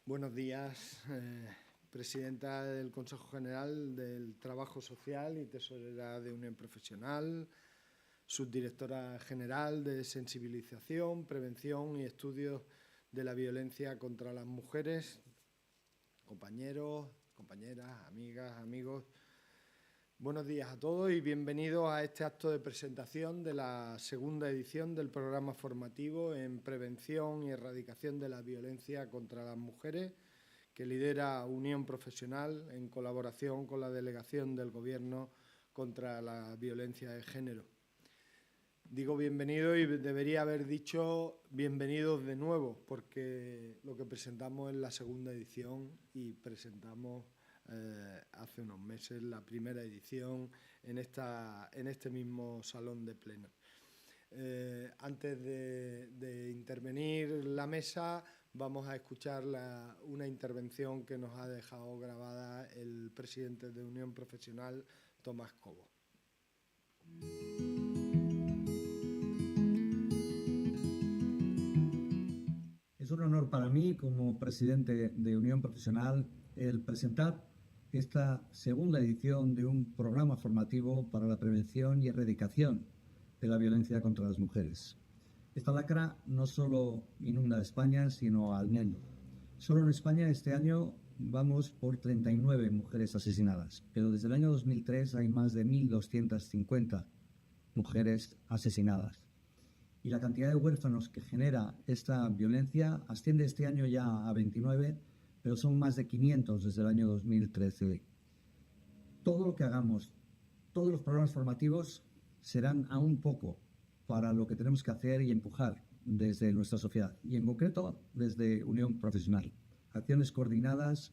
Buenos días, presidenta del Consejo General del Trabajo Social y tesorera de Unión Profesional, subdirectora general de Sensibilización, Prevención y Estudios de la Violencia contra las Mujeres, compañeros, compañeras, amigas, amigos. Buenos días a todos y bienvenidos a este acto de presentación de la segunda edición del programa formativo en prevención y erradicación de la violencia contra las mujeres que lidera Unión Profesional en colaboración con la Delegación del Gobierno contra la Violencia de Género. Digo bienvenido y debería haber dicho bienvenidos de nuevo, porque lo que presentamos es la segunda edición y presentamos hace unos meses la primera edición en este mismo salón de pleno. Antes de intervenir la mesa, vamos a escuchar una intervención que nos ha dejado grabada el presidente de Unión Profesional, Tomás Cobo. Es un honor para mí, como presidente de Unión Profesional, el presentar esta segunda edición de un programa formativo para la prevención y erradicación de la violencia contra las mujeres. Esta lacra no solo inunda España, sino al mundo. Solo en España este año vamos por 39 mujeres asesinadas, pero desde el año 2003 hay más de 1.250 mujeres asesinadas. Y la cantidad de huérfanos que genera esta violencia asciende este año ya a 29, pero son más de 500 desde el año 2013. Todo lo que hagamos, todos los programas formativos serán aún poco para lo que tenemos que hacer y empujar desde nuestra sociedad, y en concreto desde Unión Profesional. Acciones coordinadas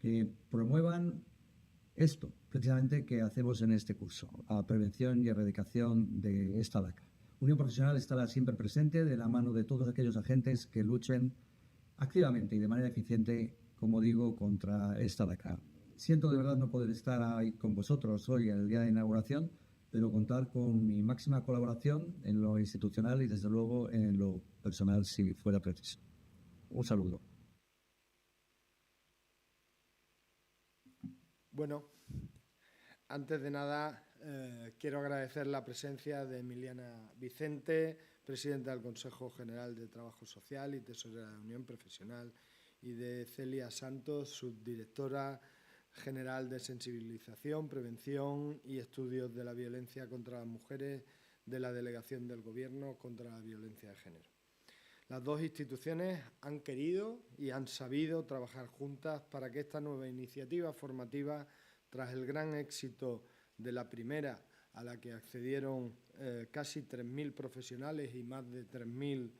que promuevan esto, precisamente, que hacemos en este curso, a prevención y erradicación de esta lacra. Unión Profesional estará siempre presente de la mano de todos aquellos agentes que luchen activamente y de manera eficiente, como digo, contra esta lacra. Siento de verdad no poder estar ahí con vosotros hoy en el día de inauguración, pero contar con mi máxima colaboración en lo institucional y desde luego en lo personal si fuera preciso. Un saludo. Bueno, antes de nada quiero agradecer la presencia de Emiliana Vicente, presidenta del Consejo General de Trabajo Social y tesorera de Unión Profesional, y de Celia Santos, subdirectora general de Sensibilización, Prevención y Estudios de la Violencia contra las Mujeres de la Delegación del Gobierno contra la Violencia de Género. Las dos instituciones han querido y han sabido trabajar juntas para que esta nueva iniciativa formativa, tras el gran éxito de la primera, a la que accedieron casi 3.000 profesionales y más de 3.000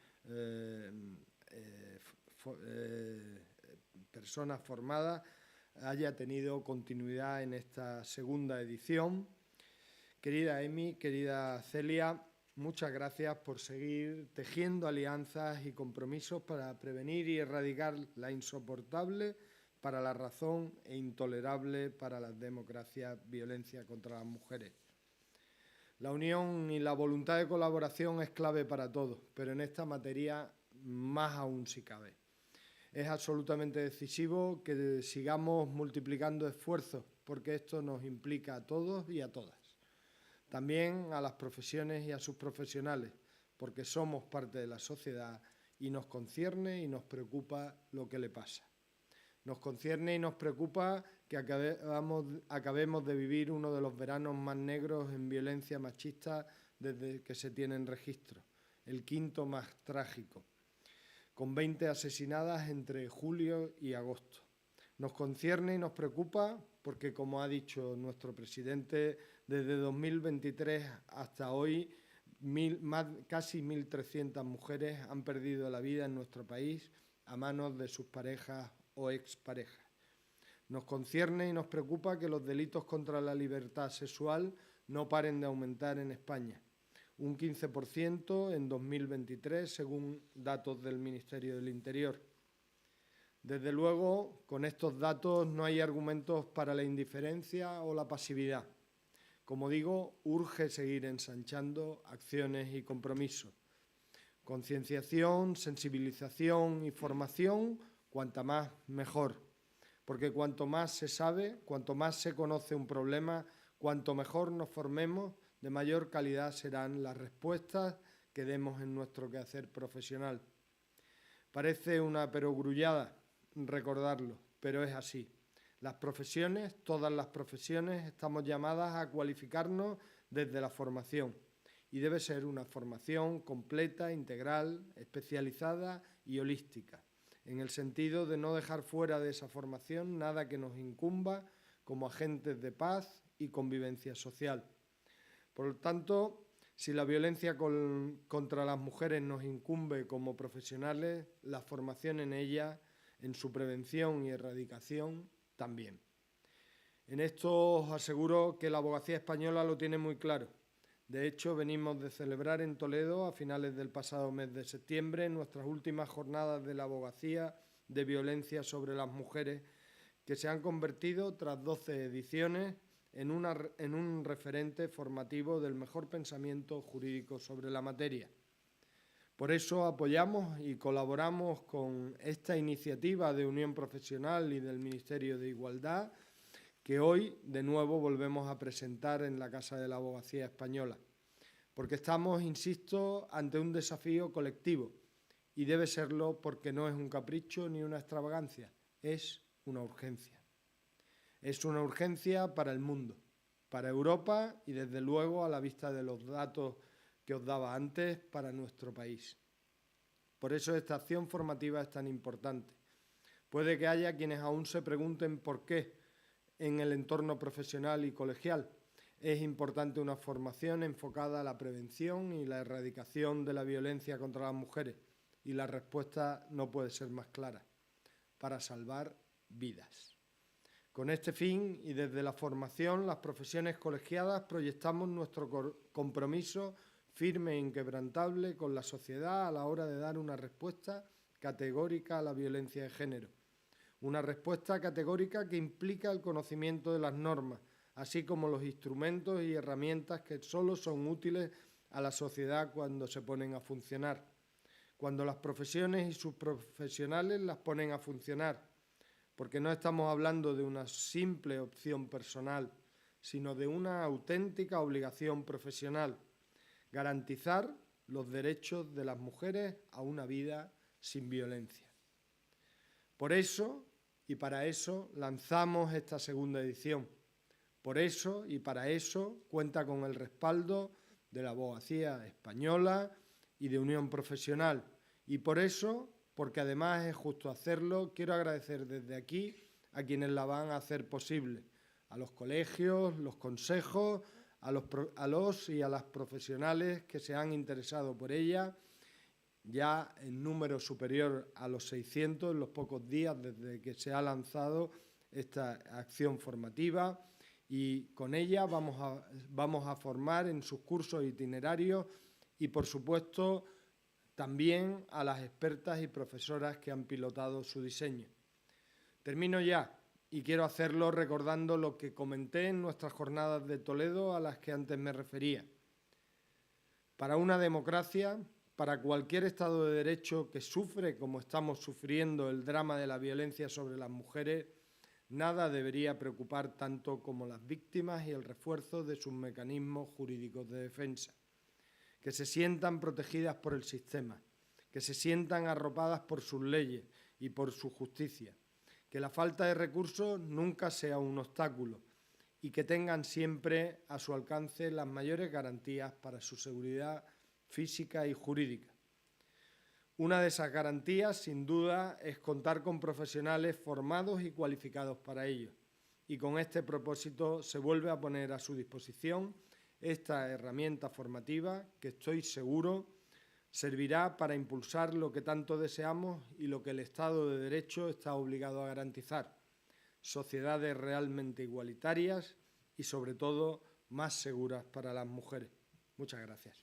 personas formadas, haya tenido continuidad en esta segunda edición. Querida Emi, querida Celia, muchas gracias por seguir tejiendo alianzas y compromisos para prevenir y erradicar la insoportable para la razón e intolerable para las democracias violencia contra las mujeres. La unión y la voluntad de colaboración es clave para todos, pero en esta materia más aún si cabe. Es absolutamente decisivo que sigamos multiplicando esfuerzos, porque esto nos implica a todos y a todas. También a las profesiones y a sus profesionales, porque somos parte de la sociedad y nos concierne y nos preocupa lo que le pasa. Nos concierne y nos preocupa que acabemos de vivir uno de los veranos más negros en violencia machista desde que se tienen registros, el quinto más trágico, con 20 asesinadas entre julio y agosto. Nos concierne y nos preocupa porque, como ha dicho nuestro presidente, desde 2023 hasta hoy casi 1.300 mujeres han perdido la vida en nuestro país a manos de sus parejas o exparejas. Nos concierne y nos preocupa que los delitos contra la libertad sexual no paren de aumentar en España. Un 15% en 2023, según datos del Ministerio del Interior. Desde luego, con estos datos no hay argumentos para la indiferencia o la pasividad. Como digo, urge seguir ensanchando acciones y compromisos. Concienciación, sensibilización y formación cuanta más mejor, porque cuanto más se sabe, cuanto más se conoce un problema, cuanto mejor nos formemos, de mayor calidad serán las respuestas que demos en nuestro quehacer profesional. Parece una perogrullada recordarlo, pero es así. Las profesiones, todas las profesiones, estamos llamadas a cualificarnos desde la formación y debe ser una formación completa, integral, especializada y holística, en el sentido de no dejar fuera de esa formación nada que nos incumba como agentes de paz y convivencia social. Por lo tanto, si la violencia contra las mujeres nos incumbe como profesionales, la formación en ella, en su prevención y erradicación, también. En esto os aseguro que la abogacía española lo tiene muy claro. De hecho, venimos de celebrar en Toledo, a finales del pasado mes de septiembre, nuestras últimas jornadas de la abogacía de violencia sobre las mujeres, que se han convertido, tras 12 ediciones, en un referente formativo del mejor pensamiento jurídico sobre la materia. Por eso apoyamos y colaboramos con esta iniciativa de Unión Profesional y del Ministerio de Igualdad, que hoy de nuevo volvemos a presentar en la Casa de la Abogacía Española, porque estamos, insisto, ante un desafío colectivo y debe serlo porque no es un capricho ni una extravagancia, es una urgencia. Es una urgencia para el mundo, para Europa y, desde luego, a la vista de los datos que os daba antes, para nuestro país. Por eso esta acción formativa es tan importante. Puede que haya quienes aún se pregunten por qué en el entorno profesional y colegial es importante una formación enfocada a la prevención y la erradicación de la violencia contra las mujeres, y la respuesta no puede ser más clara: para salvar vidas. Con este fin y desde la formación, las profesiones colegiadas proyectamos nuestro compromiso firme e inquebrantable con la sociedad a la hora de dar una respuesta categórica a la violencia de género. Una respuesta categórica que implica el conocimiento de las normas, así como los instrumentos y herramientas que solo son útiles a la sociedad cuando se ponen a funcionar, cuando las profesiones y sus profesionales las ponen a funcionar, porque no estamos hablando de una simple opción personal, sino de una auténtica obligación profesional: garantizar los derechos de las mujeres a una vida sin violencia. Por eso y para eso lanzamos esta segunda edición. Por eso y para eso cuenta con el respaldo de la Abogacía Española y de Unión Profesional. Y por eso, porque además es justo hacerlo, quiero agradecer desde aquí a quienes la van a hacer posible: a los colegios, los consejos, a los y a las profesionales que se han interesado por ella, ya en número superior a los 600 en los pocos días desde que se ha lanzado esta acción formativa, y con ella vamos a formar en sus cursos itinerarios y, por supuesto, también a las expertas y profesoras que han pilotado su diseño. Termino ya y quiero hacerlo recordando lo que comenté en nuestras jornadas de Toledo a las que antes me refería. Para una democracia, para cualquier Estado de Derecho que sufre, como estamos sufriendo, el drama de la violencia sobre las mujeres, nada debería preocupar tanto como las víctimas y el refuerzo de sus mecanismos jurídicos de defensa. Que se sientan protegidas por el sistema, que se sientan arropadas por sus leyes y por su justicia, que la falta de recursos nunca sea un obstáculo y que tengan siempre a su alcance las mayores garantías para su seguridad física y jurídica. Una de esas garantías, sin duda, es contar con profesionales formados y cualificados para ello. Y con este propósito se vuelve a poner a su disposición esta herramienta formativa que, estoy seguro, servirá para impulsar lo que tanto deseamos y lo que el Estado de Derecho está obligado a garantizar: sociedades realmente igualitarias y, sobre todo, más seguras para las mujeres. Muchas gracias.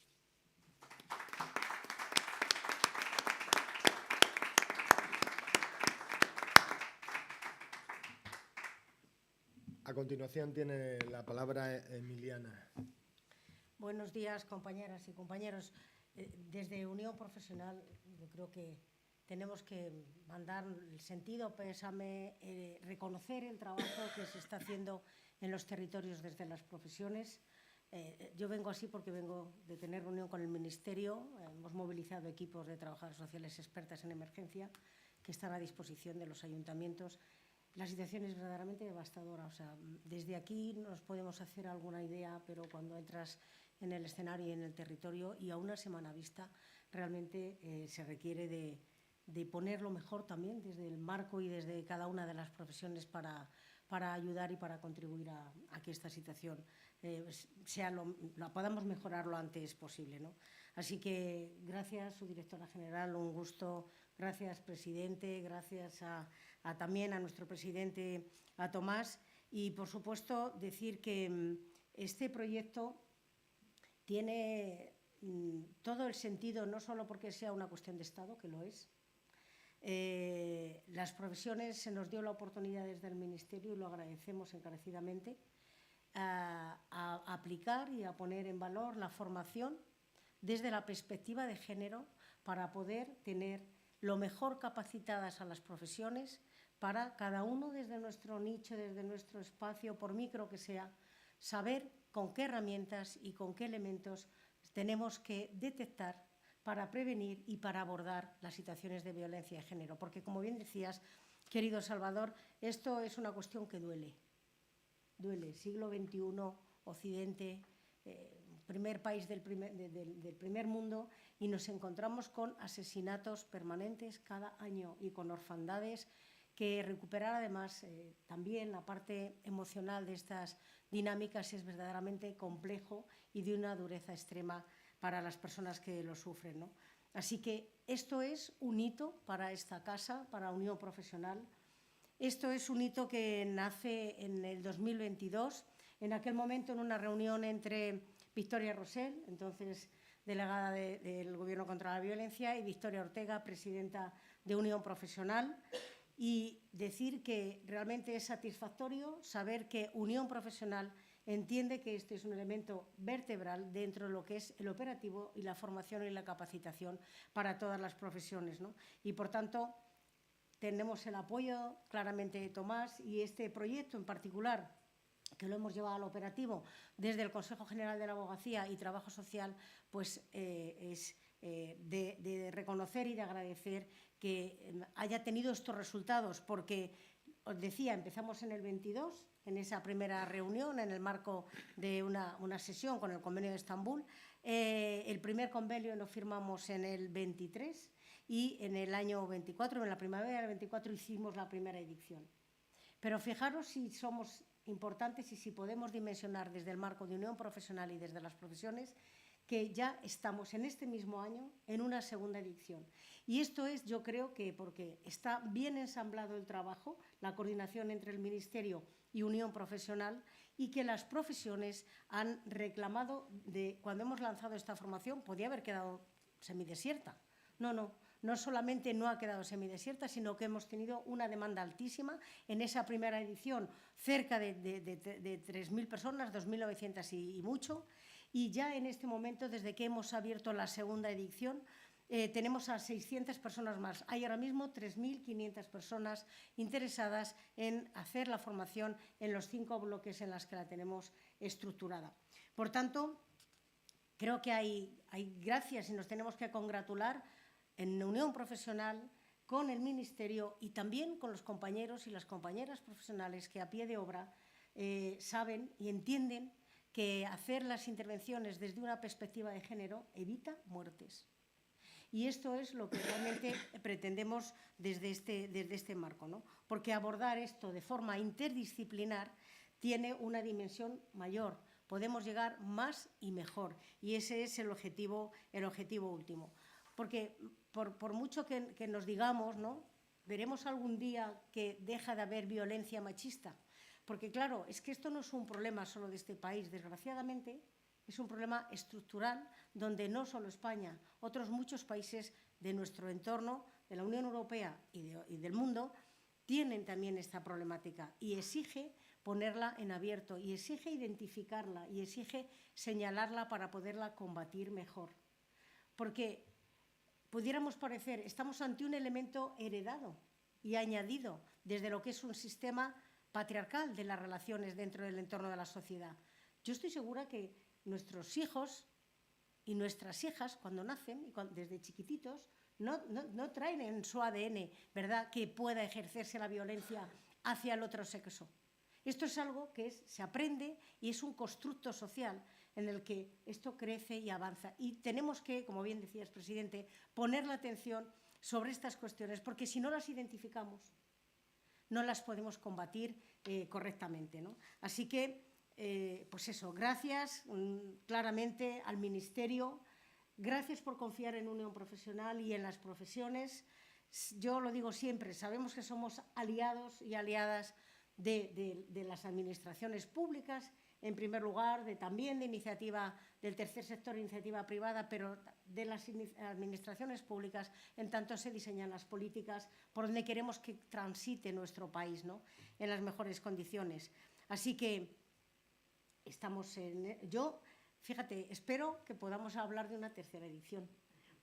A continuación tiene la palabra Emiliana. Buenos días, compañeras y compañeros. Desde Unión Profesional, yo creo que tenemos que mandar el sentido pésame, reconocer el trabajo que se está haciendo en los territorios desde las profesiones. Yo vengo así porque vengo de tener reunión con el Ministerio. Hemos movilizado equipos de trabajadoras sociales expertas en emergencia que están a disposición de los ayuntamientos. La situación es verdaderamente devastadora. O sea, desde aquí nos podemos hacer alguna idea, pero cuando entras en el escenario y en el territorio y a una semana vista, realmente se requiere de poner lo mejor también desde el marco y desde cada una de las profesiones para ayudar y para contribuir a que esta situación la podamos mejorar lo antes posible, ¿no? Así que gracias, su directora general, un gusto. Gracias, presidente. Gracias también a nuestro presidente, a Tomás. Y, por supuesto, decir que este proyecto tiene todo el sentido, no solo porque sea una cuestión de Estado, que lo es. Las profesiones se nos dio la oportunidad desde el Ministerio, y lo agradecemos encarecidamente, a aplicar y a poner en valor la formación desde la perspectiva de género para poder tener lo mejor capacitadas a las profesiones para cada uno desde nuestro nicho, desde nuestro espacio, por micro que sea, saber con qué herramientas y con qué elementos tenemos que detectar para prevenir y para abordar las situaciones de violencia de género. Porque, como bien decías, querido Salvador, esto es una cuestión que duele. Duele. Siglo XXI, Occidente, primer país del primer mundo, y nos encontramos con asesinatos permanentes cada año y con orfandades que recuperar además también la parte emocional de estas dinámicas es verdaderamente complejo y de una dureza extrema para las personas que lo sufren, ¿no? Así que esto es un hito para esta casa, para Unión Profesional. Esto es un hito que nace en el 2022, en aquel momento en una reunión entre Victoria Rosell, entonces delegada del Gobierno contra la Violencia, y Victoria Ortega, presidenta de Unión Profesional, y decir que realmente es satisfactorio saber que Unión Profesional entiende que este es un elemento vertebral dentro de lo que es el operativo y la formación y la capacitación para todas las profesiones, ¿no? Y, por tanto, tenemos el apoyo claramente de Tomás, y este proyecto en particular, que lo hemos llevado al operativo desde el Consejo General de la Abogacía y Trabajo Social, pues es de reconocer y de agradecer que haya tenido estos resultados, porque, os decía, empezamos en el 22, en esa primera reunión, en el marco de una sesión con el Convenio de Estambul. El primer convenio lo firmamos en el 23 y en el año 24, en la primavera del 24, hicimos la primera edición. Pero fijaros si somos importantes y si podemos dimensionar desde el marco de Unión Profesional y desde las profesiones, que ya estamos en este mismo año en una segunda edición. Y esto es, yo creo que porque está bien ensamblado el trabajo, la coordinación entre el Ministerio y Unión Profesional, y que las profesiones han reclamado, cuando hemos lanzado esta formación, podía haber quedado semidesierta. No solamente no ha quedado semidesierta, sino que hemos tenido una demanda altísima. En esa primera edición, cerca de 3.000 personas, 2.900 y mucho. Y ya en este momento, desde que hemos abierto la segunda edición, tenemos a 600 personas más. Hay ahora mismo 3.500 personas interesadas en hacer la formación en los 5 bloques en los que la tenemos estructurada. Por tanto, creo que hay gracias y nos tenemos que congratular en Unión Profesional, con el Ministerio y también con los compañeros y las compañeras profesionales que a pie de obra saben y entienden que hacer las intervenciones desde una perspectiva de género evita muertes. Y esto es lo que realmente pretendemos desde este marco, ¿no? Porque abordar esto de forma interdisciplinar tiene una dimensión mayor. Podemos llegar más y mejor, y ese es el objetivo último. Porque por mucho que nos digamos, ¿no?, veremos algún día que deja de haber violencia machista. Porque, claro, es que esto no es un problema solo de este país. Desgraciadamente, es un problema estructural donde no solo España, otros muchos países de nuestro entorno, de la Unión Europea y del mundo, tienen también esta problemática, y exige ponerla en abierto, y exige identificarla, y exige señalarla para poderla combatir mejor. Porque pudiéramos parecer, estamos ante un elemento heredado y añadido desde lo que es un sistema patriarcal de las relaciones dentro del entorno de la sociedad. Yo estoy segura que nuestros hijos y nuestras hijas, cuando nacen, y desde chiquititos, no traen en su ADN, ¿verdad?, que pueda ejercerse la violencia hacia el otro sexo. Esto es algo que se aprende y es un constructo social en el que esto crece y avanza. Y tenemos que, como bien decías, presidente, poner la atención sobre estas cuestiones, porque si no las identificamos, no las podemos combatir correctamente, ¿no? Así que, pues eso, gracias claramente al Ministerio, gracias por confiar en Unión Profesional y en las profesiones. Yo lo digo siempre, sabemos que somos aliados y aliadas de las administraciones públicas, en primer lugar, también de iniciativa del tercer sector, iniciativa privada, pero de las administraciones públicas, en tanto se diseñan las políticas por donde queremos que transite nuestro país, ¿no?, en las mejores condiciones. Así que yo, fíjate, espero que podamos hablar de una tercera edición,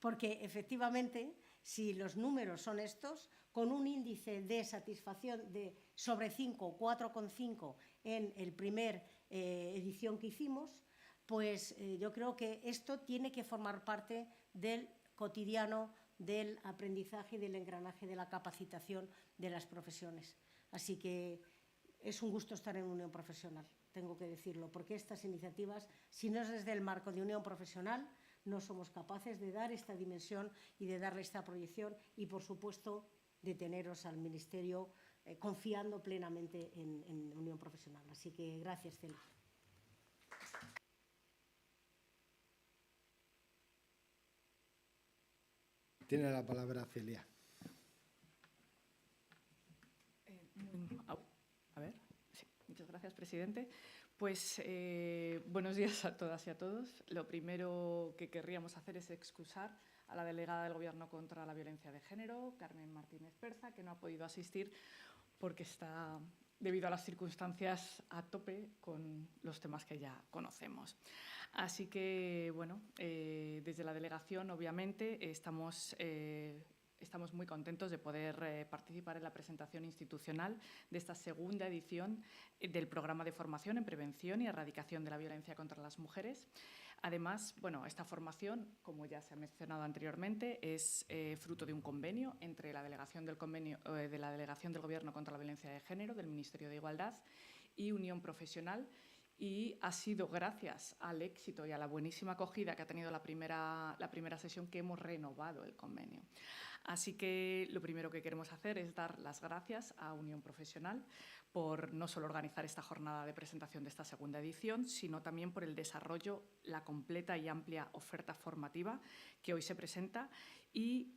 porque efectivamente, si los números son estos, con un índice de satisfacción de sobre 5, 4,5 en el primer edición que hicimos, pues yo creo que esto tiene que formar parte del cotidiano del aprendizaje y del engranaje de la capacitación de las profesiones. Así que es un gusto estar en Unión Profesional, tengo que decirlo, porque estas iniciativas, si no es desde el marco de Unión Profesional, no somos capaces de dar esta dimensión y de darle esta proyección y, por supuesto, de teneros al Ministerio confiando plenamente en Unión Profesional. Así que gracias, Celia. Tiene la palabra Celia. Muchas gracias, presidente. Pues buenos días a todas y a todos. Lo primero que querríamos hacer es excusar a la delegada del Gobierno contra la violencia de género, Carmen Martínez Perza, que no ha podido asistir porque está, debido a las circunstancias, a tope con los temas que ya conocemos. Así que, bueno, desde la delegación, obviamente, estamos muy contentos de poder participar en la presentación institucional de esta segunda edición del programa de formación en prevención y erradicación de la violencia contra las mujeres. Además, bueno, esta formación, como ya se ha mencionado anteriormente, es fruto de un convenio entre la delegación del Gobierno contra la violencia de género, del Ministerio de Igualdad y Unión Profesional, y ha sido gracias al éxito y a la buenísima acogida que ha tenido la primera sesión que hemos renovado el convenio. Así que lo primero que queremos hacer es dar las gracias a Unión Profesional por no solo organizar esta jornada de presentación de esta segunda edición, sino también por el desarrollo, la completa y amplia oferta formativa que hoy se presenta y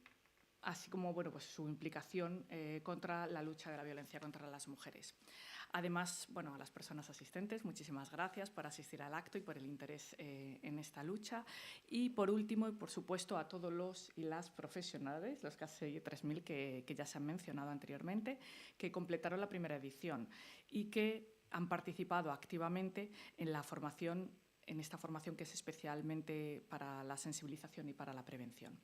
así como, bueno, pues su implicación contra la lucha de la violencia contra las mujeres. Además, bueno, a las personas asistentes, muchísimas gracias por asistir al acto y por el interés en esta lucha. Y, por último, y por supuesto, a todos los y las profesionales, los casi 3.000 que ya se han mencionado anteriormente, que completaron la primera edición y que han participado activamente en la formación, en esta formación que es especialmente para la sensibilización y para la prevención.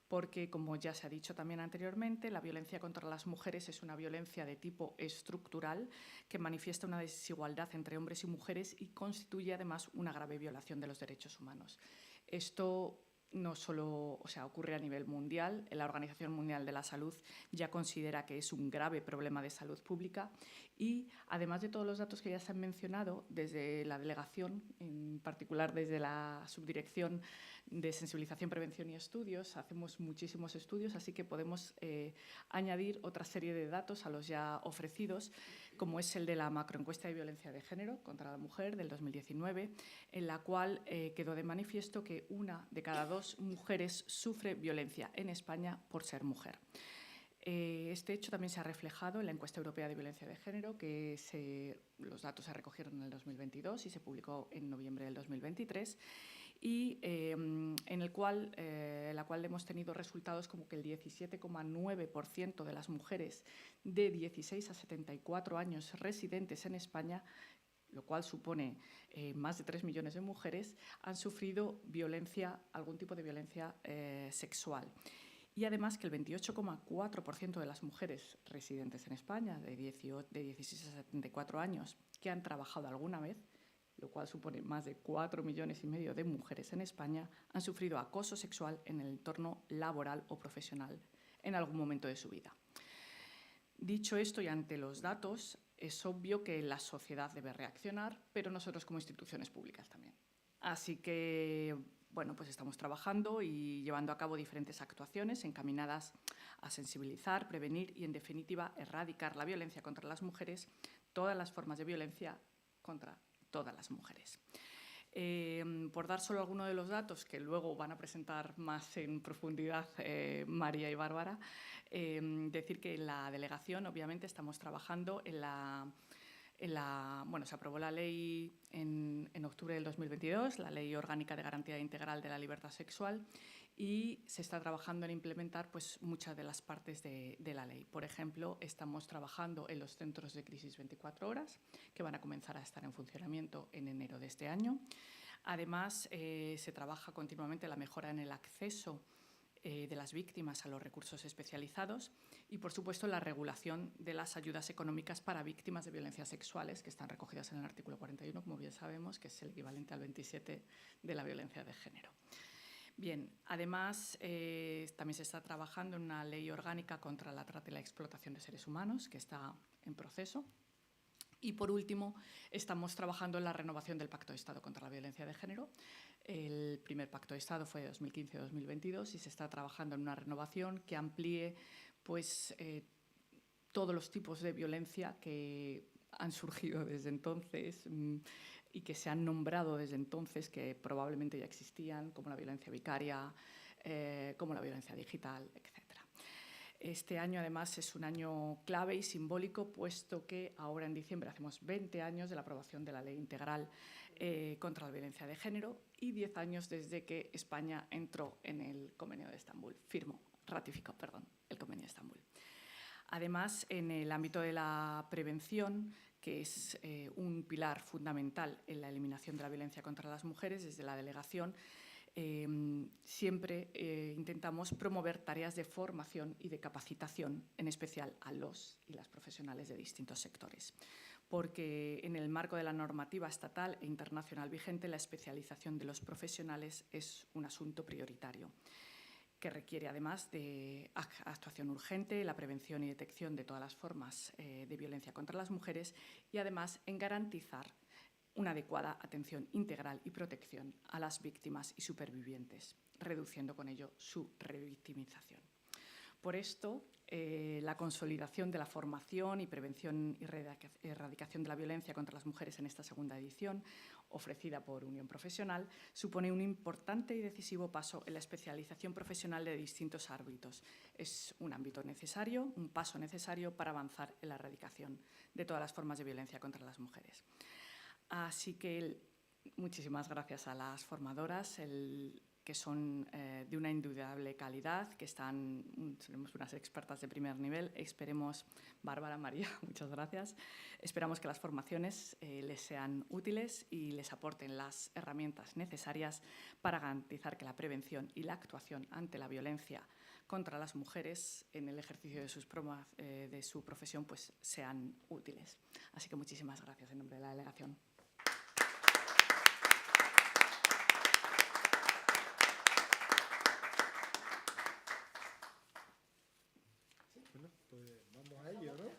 Porque, como ya se ha dicho también anteriormente, la violencia contra las mujeres es una violencia de tipo estructural que manifiesta una desigualdad entre hombres y mujeres y constituye, además, una grave violación de los derechos humanos. Esto no solo ocurre a nivel mundial, la Organización Mundial de la Salud ya considera que es un grave problema de salud pública y, además de todos los datos que ya se han mencionado, desde la delegación, en particular desde la Subdirección de Sensibilización, Prevención y Estudios, hacemos muchísimos estudios, así que podemos añadir otra serie de datos a los ya ofrecidos, como es el de la macroencuesta de violencia de género contra la mujer del 2019, en la cual quedó de manifiesto que 1 de cada 2 mujeres sufre violencia en España por ser mujer. Este hecho también se ha reflejado en la encuesta europea de violencia de género, que los datos se recogieron en el 2022 y se publicó en noviembre del 2023, y en la cual hemos tenido resultados como que el 17,9% de las mujeres de 16 a 74 años residentes en España, lo cual supone más de 3 millones de mujeres, han sufrido violencia, algún tipo de violencia sexual. y además que el 28,4% de las mujeres residentes en España de 16 a 74 años que han trabajado alguna vez, lo cual supone más de 4,5 millones de mujeres en España, han sufrido acoso sexual en el entorno laboral o profesional en algún momento de su vida. Dicho esto, y ante los datos, es obvio que la sociedad debe reaccionar, pero nosotros como instituciones públicas también. Así que, bueno, pues estamos trabajando y llevando a cabo diferentes actuaciones encaminadas a sensibilizar, prevenir y, en definitiva, erradicar la violencia contra las mujeres, todas las formas de violencia contra todas las mujeres. Por dar solo alguno de los datos que luego van a presentar más en profundidad María y Bárbara, decir que en la delegación obviamente estamos trabajando bueno, se aprobó la ley en octubre del 2022, la Ley Orgánica de Garantía Integral de la Libertad Sexual, y se está trabajando en implementar pues, muchas de las partes de la ley. Por ejemplo, estamos trabajando en los centros de crisis 24 horas, que van a comenzar a estar en funcionamiento en enero de este año. Además, se trabaja continuamente la mejora en el acceso de las víctimas a los recursos especializados y, por supuesto, la regulación de las ayudas económicas para víctimas de violencias sexuales, que están recogidas en el artículo 41, como bien sabemos, que es el equivalente al 27 de la violencia de género. Bien, además, también se está trabajando en una ley orgánica contra la trata y la explotación de seres humanos, que está en proceso. Y, por último, estamos trabajando en la renovación del Pacto de Estado contra la Violencia de Género. El primer Pacto de Estado fue de 2015-2022 y se está trabajando en una renovación que amplíe pues, todos los tipos de violencia que han surgido desde entonces y que se han nombrado desde entonces, que probablemente ya existían, como la violencia vicaria, como la violencia digital, etc. Este año, además, es un año clave y simbólico, puesto que ahora en diciembre hacemos 20 años de la aprobación de la Ley Integral contra la Violencia de Género y 10 años desde que España entró en el Convenio de Estambul, ratificó el Convenio de Estambul. Además, en el ámbito de la prevención, que es un pilar fundamental en la eliminación de la violencia contra las mujeres, desde la delegación siempre intentamos promover tareas de formación y de capacitación, en especial a los y las profesionales de distintos sectores, porque en el marco de la normativa estatal e internacional vigente, la especialización de los profesionales es un asunto prioritario, que requiere además de actuación urgente, la prevención y detección de todas las formas de violencia contra las mujeres y además en garantizar una adecuada atención integral y protección a las víctimas y supervivientes, reduciendo con ello su revictimización. Por esto, la consolidación de la formación y prevención y erradicación de la violencia contra las mujeres en esta segunda edición, ofrecida por Unión Profesional, supone un importante y decisivo paso en la especialización profesional de distintos ámbitos. Es un ámbito necesario, un paso necesario para avanzar en la erradicación de todas las formas de violencia contra las mujeres. Así que muchísimas gracias a las formadoras, que son de una indudable calidad, que tenemos unas expertas de primer nivel. Esperemos, Bárbara, María, muchas gracias. Esperamos que las formaciones les sean útiles y les aporten las herramientas necesarias para garantizar que la prevención y la actuación ante la violencia contra las mujeres en el ejercicio de su profesión pues, sean útiles. Así que muchísimas gracias en nombre de la delegación. Bueno, pues vamos a ello, ¿no?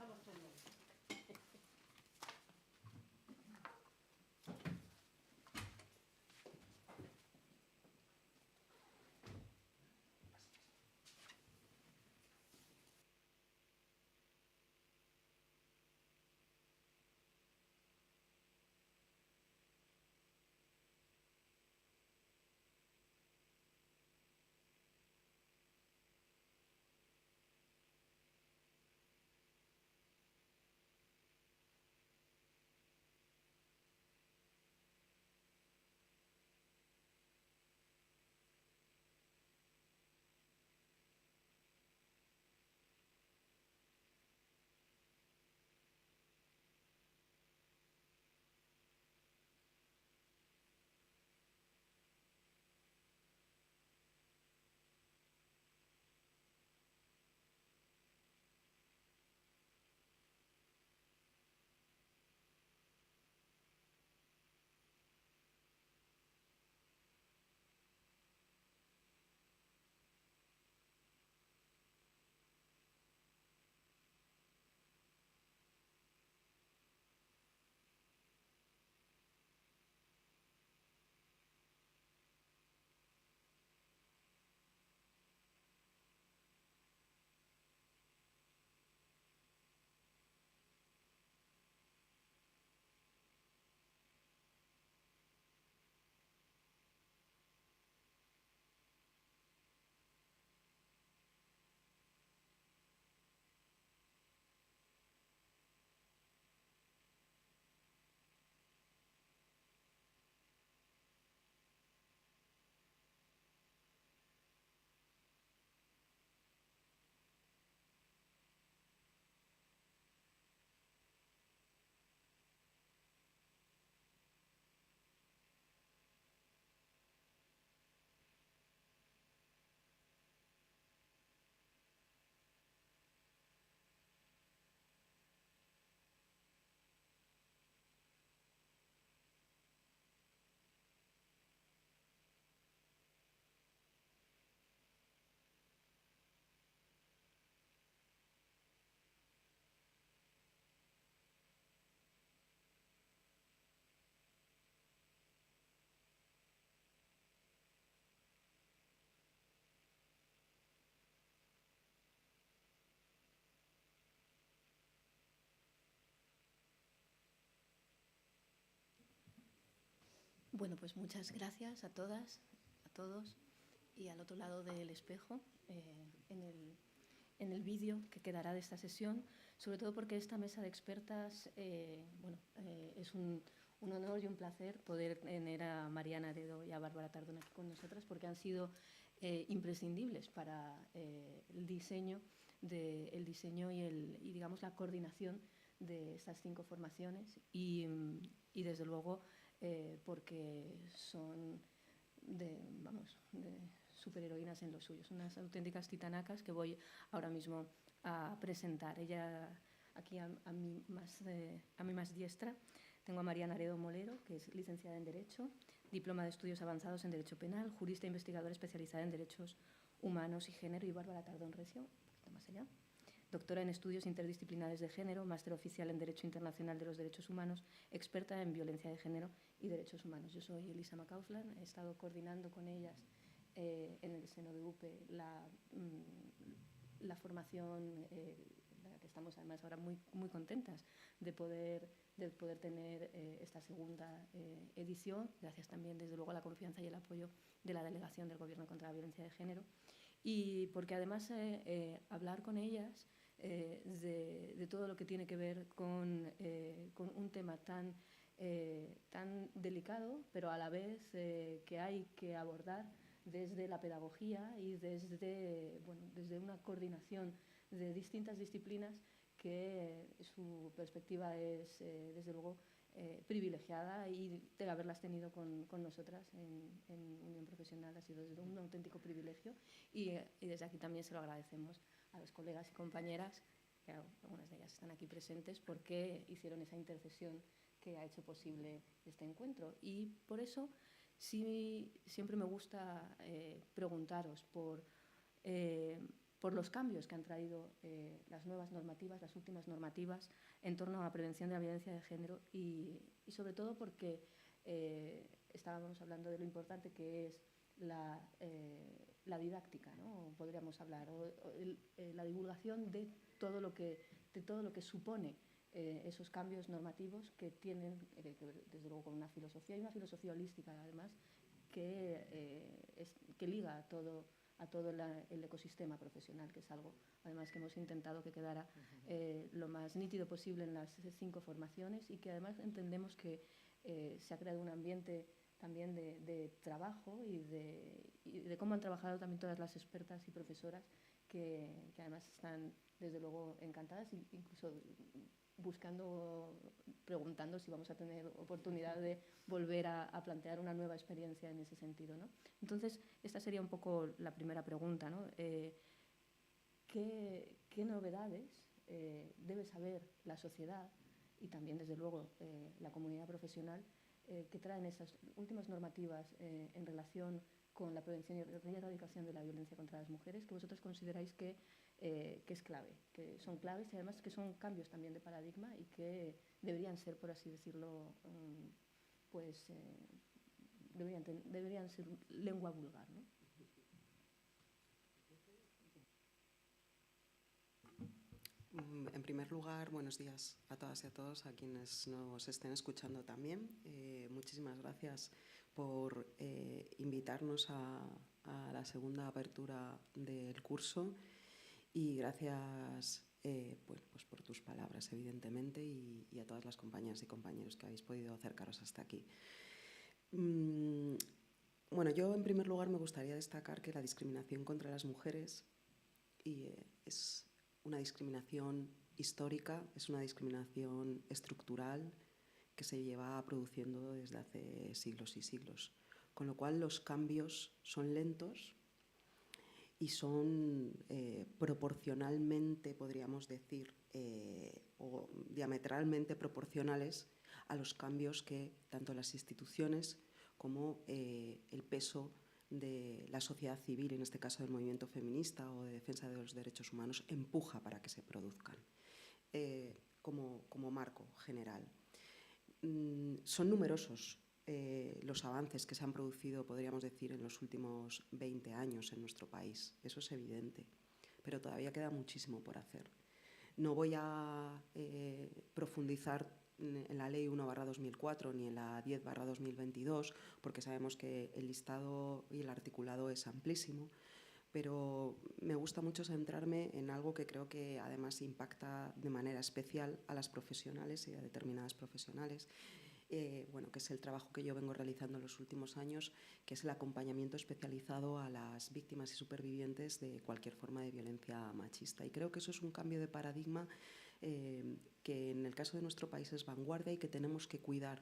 Bueno, pues muchas gracias a todas, a todos, y al otro lado del espejo, en el vídeo que quedará de esta sesión, sobre todo porque esta mesa de expertas, es un honor y un placer poder tener a Mariana Aredo y a Bárbara Tardón aquí con nosotras, porque han sido imprescindibles para el diseño y digamos la coordinación de estas 5 formaciones y desde luego porque son de superheroínas en lo suyo, son unas auténticas titanacas que voy ahora mismo a presentar. Ella aquí a mi más diestra tengo a Mariana Aredo Molero, que es licenciada en Derecho, diploma de estudios avanzados en Derecho Penal, jurista e investigadora especializada en Derechos Humanos y Género, y Bárbara Tardón Recio, un poquito más allá, doctora en Estudios Interdisciplinares de Género, máster oficial en Derecho Internacional de los Derechos Humanos, experta en Violencia de Género y Derechos Humanos. Yo soy Elisa McCausland, he estado coordinando con ellas en el seno de UPE la formación, la que estamos además ahora muy contentas de poder tener esta segunda edición, gracias también desde luego a la confianza y el apoyo de la Delegación del Gobierno contra la Violencia de Género, y porque además hablar con ellas de todo lo que tiene que ver con un tema tan delicado, pero a la vez que hay que abordar desde la pedagogía y desde una coordinación de distintas disciplinas, que su perspectiva es desde luego privilegiada, y de haberlas tenido con nosotras en Unión Profesional ha sido desde un auténtico privilegio, y desde aquí también se lo agradecemos a los colegas y compañeras, que algunas de ellas están aquí presentes, porque hicieron esa intercesión que ha hecho posible este encuentro. Y por eso sí, siempre me gusta preguntaros por los cambios que han traído las nuevas normativas, las últimas normativas en torno a la prevención de la violencia de género, y sobre todo porque estábamos hablando de lo importante que es la didáctica, ¿no? Podríamos hablar, la divulgación de todo lo que supone esos cambios normativos, que tienen que ver desde luego con una filosofía, y una filosofía holística además, que liga a todo el ecosistema profesional, que es algo además que hemos intentado que quedara lo más nítido posible en las 5 formaciones, y que además entendemos que se ha creado un ambiente también de trabajo y de cómo han trabajado también todas las expertas y profesoras, que además están desde luego encantadas, incluso preguntando si vamos a tener oportunidad de volver a plantear una nueva experiencia en ese sentido, ¿no? Entonces, esta sería un poco la primera pregunta, ¿no? ¿Qué novedades debe saber la sociedad, y también, desde luego, la comunidad profesional, que traen esas últimas normativas en relación con la prevención y erradicación de la violencia contra las mujeres, que vosotros consideráis que es clave, que son claves, y además que son cambios también de paradigma, y que deberían ser, por así decirlo, deberían ser lengua vulgar, ¿no? En primer lugar, buenos días a todas y a todos, a quienes nos estén escuchando también. Muchísimas gracias por invitarnos a la segunda apertura del curso, y gracias pues por tus palabras, evidentemente, y a todas las compañeras y compañeros que habéis podido acercaros hasta aquí. Bueno, yo en primer lugar me gustaría destacar que la discriminación contra las mujeres es una discriminación histórica, es una discriminación estructural que se lleva produciendo desde hace siglos y siglos, con lo cual los cambios son lentos y son proporcionalmente, podríamos decir, o diametralmente proporcionales a los cambios que tanto las instituciones como el peso de la sociedad civil, en este caso del movimiento feminista o de defensa de los derechos humanos, empuja para que se produzcan, como marco general. Son numerosos los avances que se han producido, podríamos decir, en los últimos 20 años en nuestro país. Eso es evidente, pero todavía queda muchísimo por hacer. No voy a profundizar en la Ley 1/2004 ni en la 10/2022, porque sabemos que el listado y el articulado es amplísimo, pero me gusta mucho centrarme en algo que creo que además impacta de manera especial a las profesionales y a determinadas profesionales, que es el trabajo que yo vengo realizando en los últimos años, que es el acompañamiento especializado a las víctimas y supervivientes de cualquier forma de violencia machista. Y creo que eso es un cambio de paradigma que en el caso de nuestro país es vanguardia y que tenemos que cuidar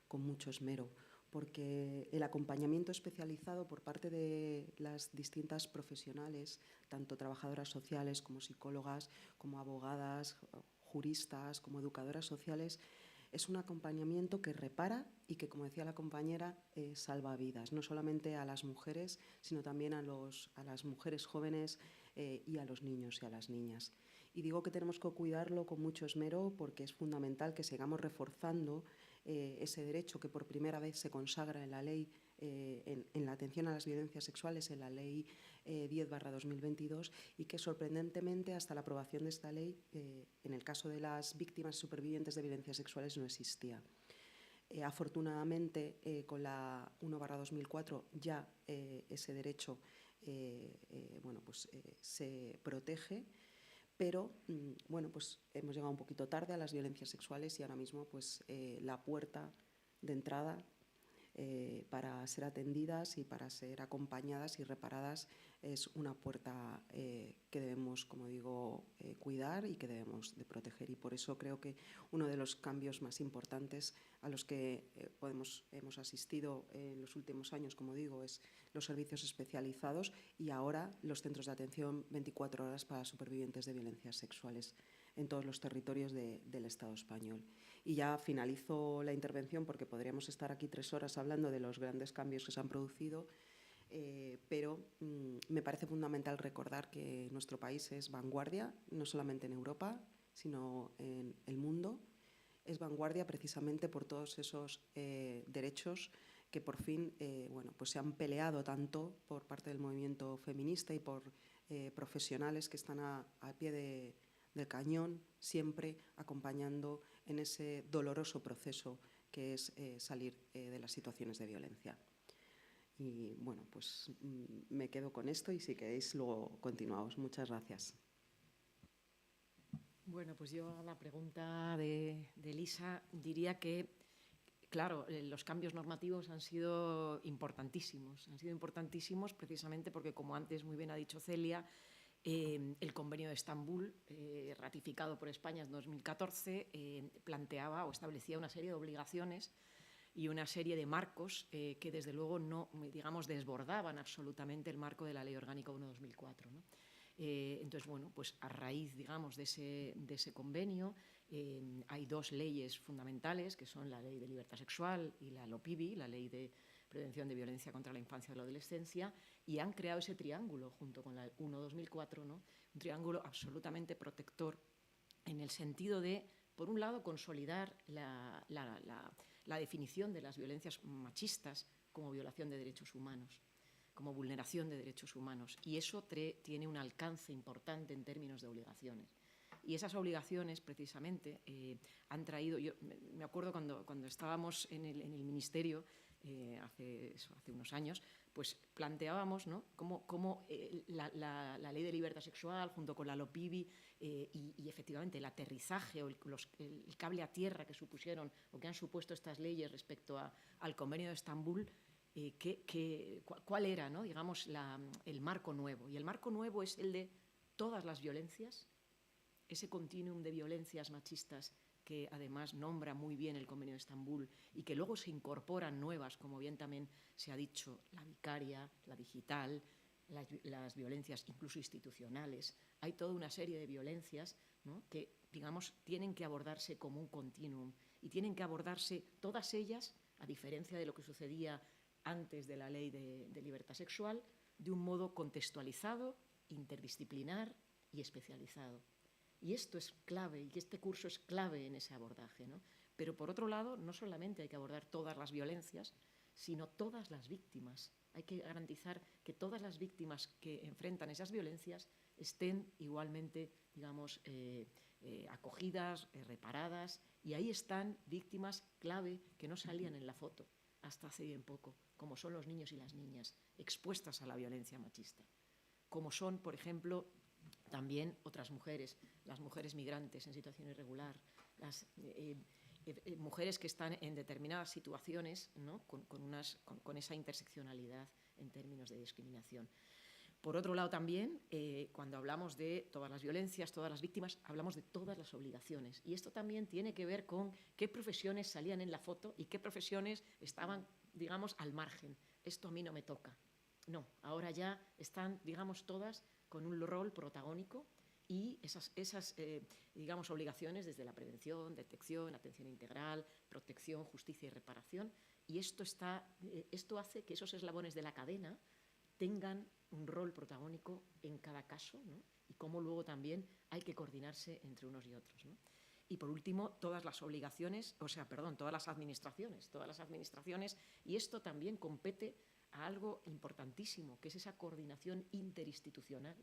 con mucho esmero, porque el acompañamiento especializado por parte de las distintas profesionales, tanto trabajadoras sociales como psicólogas, como abogadas, juristas, como educadoras sociales, es un acompañamiento que repara y que, como decía la compañera, salva vidas, no solamente a las mujeres, sino también a las mujeres jóvenes y a los niños y a las niñas. Y digo que tenemos que cuidarlo con mucho esmero porque es fundamental que sigamos reforzando ese derecho que por primera vez se consagra en la ley, en la atención a las violencias sexuales, en la ley 10/2022, y que sorprendentemente hasta la aprobación de esta ley, en el caso de las víctimas supervivientes de violencias sexuales, no existía. Afortunadamente, con la 1/2004 ya ese derecho se protege, pero pues hemos llegado un poquito tarde a las violencias sexuales y ahora mismo pues, la puerta de entrada para ser atendidas y para ser acompañadas y reparadas es una puerta que debemos, como digo, cuidar y que debemos de proteger. Y por eso creo que uno de los cambios más importantes a los que hemos asistido en los últimos años, como digo, es los servicios especializados y ahora los centros de atención 24 horas para supervivientes de violencias sexuales en todos los territorios del Estado español. Y ya finalizo la intervención porque podríamos estar aquí 3 horas hablando de los grandes cambios que se han producido, pero me parece fundamental recordar que nuestro país es vanguardia, no solamente en Europa, sino en el mundo. Es vanguardia precisamente por todos esos derechos que por fin pues se han peleado tanto por parte del movimiento feminista y por profesionales que están a pie del cañón, siempre acompañando en ese doloroso proceso que es salir de las situaciones de violencia. Y bueno, pues me quedo con esto y si queréis luego continuamos. Muchas gracias. Bueno, pues yo a la pregunta de Elisa diría que, claro, los cambios normativos han sido importantísimos precisamente porque, como antes muy bien ha dicho Celia, el Convenio de Estambul, ratificado por España en 2014, planteaba o establecía una serie de obligaciones y una serie de marcos que, desde luego, no, digamos, desbordaban absolutamente el marco de la Ley Orgánica 1/2004, ¿no? Entonces, bueno, pues a raíz, digamos, de ese convenio hay 2 leyes fundamentales, que son la Ley de Libertad Sexual y la LOPIVI, la Ley de Prevención de Violencia contra la Infancia y la Adolescencia, y han creado ese triángulo junto con la 1/2004, ¿no? Un triángulo absolutamente protector en el sentido de, por un lado, consolidar la definición de las violencias machistas como violación de derechos humanos, como vulneración de derechos humanos, y eso tiene un alcance importante en términos de obligaciones. Y esas obligaciones, precisamente, han traído... Yo me acuerdo cuando estábamos en el Ministerio, hace unos años, pues planteábamos, ¿no?, cómo la Ley de Libertad Sexual, junto con la LOPIVI, y efectivamente el aterrizaje o el cable a tierra que supusieron o que han supuesto estas leyes respecto al Convenio de Estambul, cuál era, ¿no?, digamos, el marco nuevo. Y el marco nuevo es el de todas las violencias, ese continuum de violencias machistas que además nombra muy bien el Convenio de Estambul y que luego se incorporan nuevas, como bien también se ha dicho, la vicaria, la digital, las violencias incluso institucionales. Hay toda una serie de violencias, ¿no?, que, digamos, tienen que abordarse como un continuum y tienen que abordarse todas ellas, a diferencia de lo que sucedía antes de la Ley de Libertad Sexual, de un modo contextualizado, interdisciplinar y especializado. Y esto es clave, y este curso es clave en ese abordaje, ¿no? Pero, por otro lado, no solamente hay que abordar todas las violencias, sino todas las víctimas. Hay que garantizar que todas las víctimas que enfrentan esas violencias estén igualmente, digamos, acogidas, reparadas, y ahí están víctimas clave que no salían en la foto hasta hace bien poco, como son los niños y las niñas expuestas a la violencia machista, como son, por ejemplo, también otras mujeres, las mujeres migrantes en situación irregular, las mujeres que están en determinadas situaciones, ¿no? con esa interseccionalidad en términos de discriminación. Por otro lado, también, cuando hablamos de todas las violencias, todas las víctimas, hablamos de todas las obligaciones. Y esto también tiene que ver con qué profesiones salían en la foto y qué profesiones estaban, digamos, al margen. Esto a mí no me toca. No, ahora ya están, digamos, todas con un rol protagónico y esas digamos, obligaciones desde la prevención, detección, atención integral, protección, justicia y reparación. Y esto hace que esos eslabones de la cadena tengan un rol protagónico en cada caso, ¿no? Y cómo luego también hay que coordinarse entre unos y otros, ¿no? Y por último, todas las administraciones, y esto también compete a algo importantísimo, que es esa coordinación interinstitucional,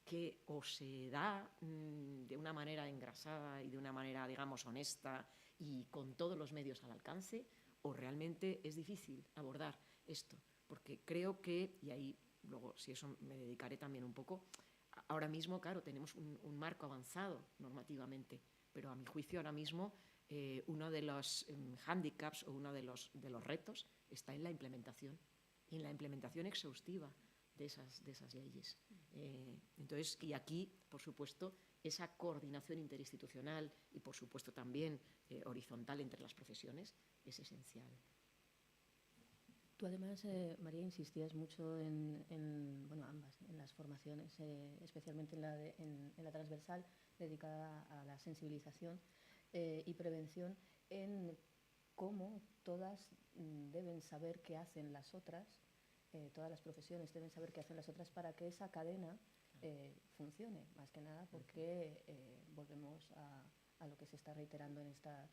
que o se da de una manera engrasada y de una manera, digamos, honesta y con todos los medios al alcance, o realmente es difícil abordar esto. Porque creo que, y ahí luego si eso me dedicaré también un poco, ahora mismo, claro, tenemos un marco avanzado normativamente, pero a mi juicio ahora mismo uno de los hándicaps o uno de los retos está en la implementación exhaustiva de esas leyes. Entonces, y aquí, por supuesto, esa coordinación interinstitucional y, por supuesto, también horizontal entre las profesiones es esencial. Tú además, María, insistías mucho en ambas, en las formaciones, especialmente en la transversal dedicada a la sensibilización y prevención, en cómo todas deben saber qué hacen las otras, todas las profesiones deben saber qué hacen las otras para que esa cadena funcione, más que nada porque volvemos a lo que se está reiterando en esta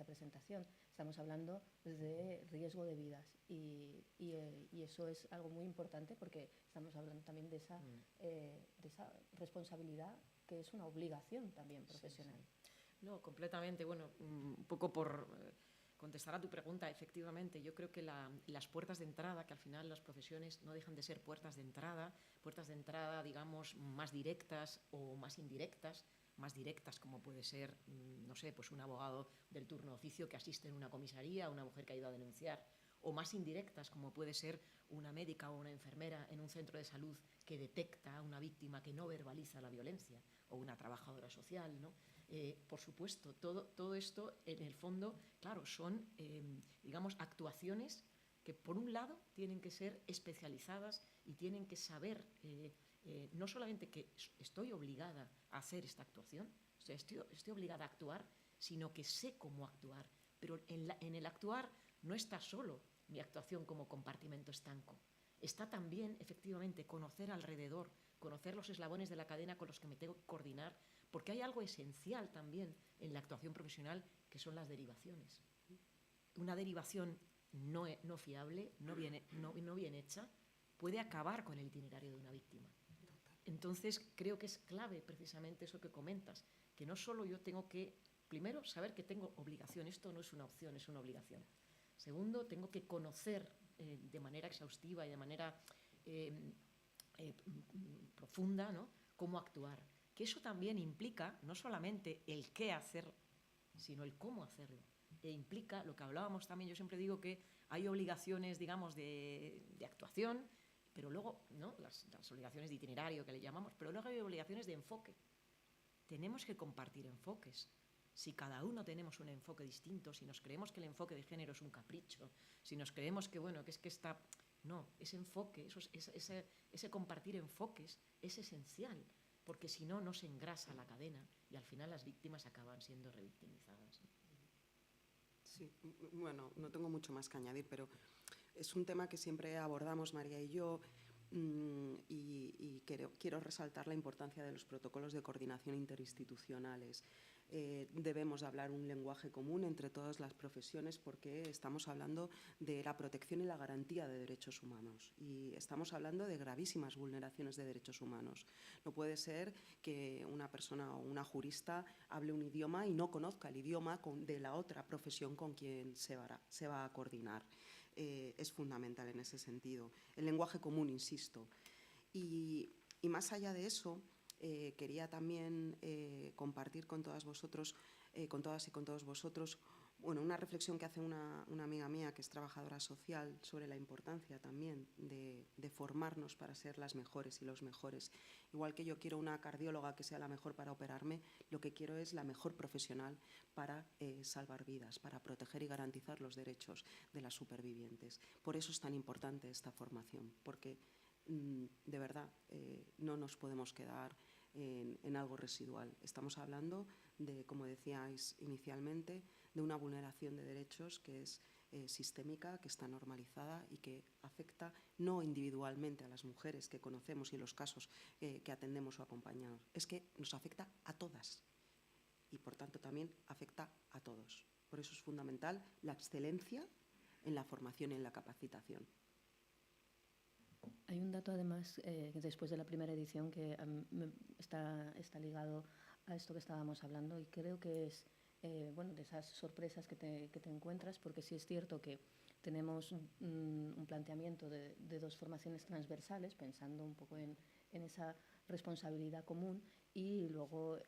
presentación. Estamos hablando de riesgo de vidas y eso es algo muy importante porque estamos hablando también de esa responsabilidad que es una obligación también profesional. Sí. No, completamente. Bueno, un poco por contestar a tu pregunta, efectivamente, yo creo que las puertas de entrada, que al final las profesiones no dejan de ser puertas de entrada, digamos, más directas o más indirectas, más directas, como puede ser, no sé, pues un abogado del turno de oficio que asiste en una comisaría, una mujer que ha ido a denunciar, o más indirectas, como puede ser una médica o una enfermera en un centro de salud que detecta a una víctima que no verbaliza la violencia, o una trabajadora social, ¿no? Por supuesto, todo esto, en el fondo, claro, son, digamos, actuaciones que, por un lado, tienen que ser especializadas y tienen que saber no solamente que estoy obligada a hacer esta actuación, o sea, estoy obligada a actuar, sino que sé cómo actuar. Pero en el actuar no está solo mi actuación como compartimento estanco. Está también, efectivamente, conocer alrededor, conocer los eslabones de la cadena con los que me tengo que coordinar, porque hay algo esencial también en la actuación profesional, que son las derivaciones. Una derivación no fiable, no bien hecha, puede acabar con el itinerario de una víctima. Entonces, creo que es clave precisamente eso que comentas, que no solo yo tengo que, primero, saber que tengo obligación, esto no es una opción, es una obligación. Segundo, tengo que conocer de manera exhaustiva y de manera profunda, ¿no?, cómo actuar. Que eso también implica no solamente el qué hacer, sino el cómo hacerlo. E implica lo que hablábamos también, yo siempre digo que hay obligaciones, digamos, de actuación, pero luego, ¿no?, las obligaciones de itinerario que le llamamos, pero luego hay obligaciones de enfoque. Tenemos que compartir enfoques. Si cada uno tenemos un enfoque distinto, si nos creemos que el enfoque de género es un capricho, si nos creemos que, bueno, que es que está... No, ese enfoque, ese compartir enfoques es esencial, porque si no, no se engrasa la cadena y al final las víctimas acaban siendo revictimizadas. Sí, bueno, no tengo mucho más que añadir, pero es un tema que siempre abordamos María y yo, y quiero resaltar la importancia de los protocolos de coordinación interinstitucionales. debemos de hablar un lenguaje común entre todas las profesiones, porque estamos hablando de la protección y la garantía de derechos humanos y estamos hablando de gravísimas vulneraciones de derechos humanos. No puede ser que una persona o una jurista hable un idioma y no conozca el idioma de la otra profesión con quien se va a coordinar. Es fundamental en ese sentido. El lenguaje común, insisto. Y más allá de eso, quería también compartir con todas vosotros, con todas y con todos vosotros, bueno, una reflexión que hace una amiga mía que es trabajadora social sobre la importancia también de formarnos para ser las mejores y los mejores. Igual que yo quiero una cardióloga que sea la mejor para operarme, lo que quiero es la mejor profesional para salvar vidas, para proteger y garantizar los derechos de las supervivientes. Por eso es tan importante esta formación, porque de verdad no nos podemos quedar en algo residual. Estamos hablando de, como decíais inicialmente, de una vulneración de derechos que es sistémica, que está normalizada y que afecta no individualmente a las mujeres que conocemos y los casos que atendemos o acompañamos, es que nos afecta a todas y por tanto también afecta a todos. Por eso es fundamental la excelencia en la formación y en la capacitación. Hay un dato, además, después de la primera edición que está ligado a esto que estábamos hablando y creo que es bueno, de esas sorpresas que te encuentras, porque sí es cierto que tenemos un planteamiento de dos formaciones transversales, pensando un poco en esa responsabilidad común, y luego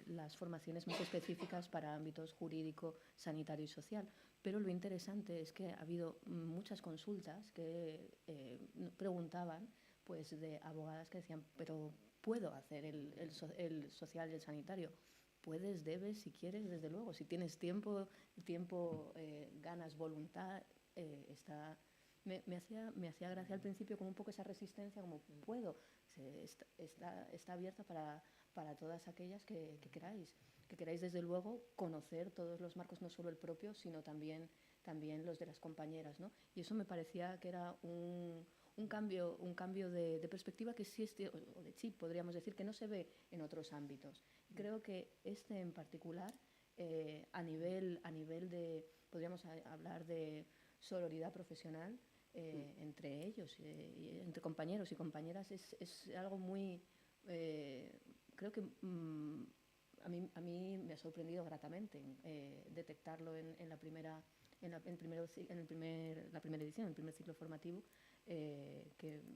las formaciones más específicas para ámbitos jurídico, sanitario y social. Pero lo interesante es que ha habido muchas consultas que preguntaban pues, de abogadas que decían, pero ¿puedo hacer el social y el sanitario? Puedes, debes, si quieres, desde luego. Si tienes tiempo ganas, voluntad, me hacía gracia al principio como un poco esa resistencia, como puedo. Está abierta para todas aquellas que queráis desde luego conocer todos los marcos, no solo el propio, sino también los de las compañeras, ¿no? Y eso me parecía que era un cambio de perspectiva que sí o de chip, podríamos decir, que no se ve en otros ámbitos. Y creo que en particular, a nivel de, podríamos hablar de sororidad profesional, entre ellos, y entre compañeros y compañeras, es algo muy, creo que a mí me ha sorprendido gratamente detectarlo en la primera edición, en el primer ciclo formativo,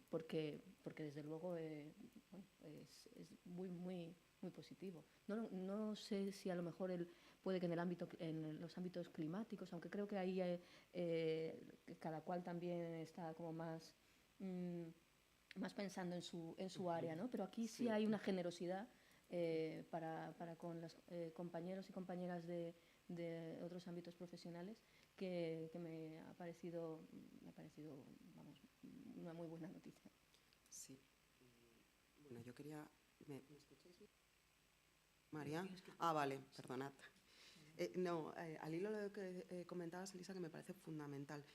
porque desde luego bueno, es muy positivo. No sé si a lo mejor puede que en los ámbitos climáticos, aunque creo que ahí cada cual también está como más pensando en su área, ¿no? Pero aquí sí hay una generosidad para con los compañeros y compañeras de otros ámbitos profesionales que me ha parecido vamos, una muy buena noticia. Sí. Bueno, yo quería... ¿Me escucháis bien? María. Vale, perdonad. Al hilo de lo que comentabas, Elisa, que me parece fundamental.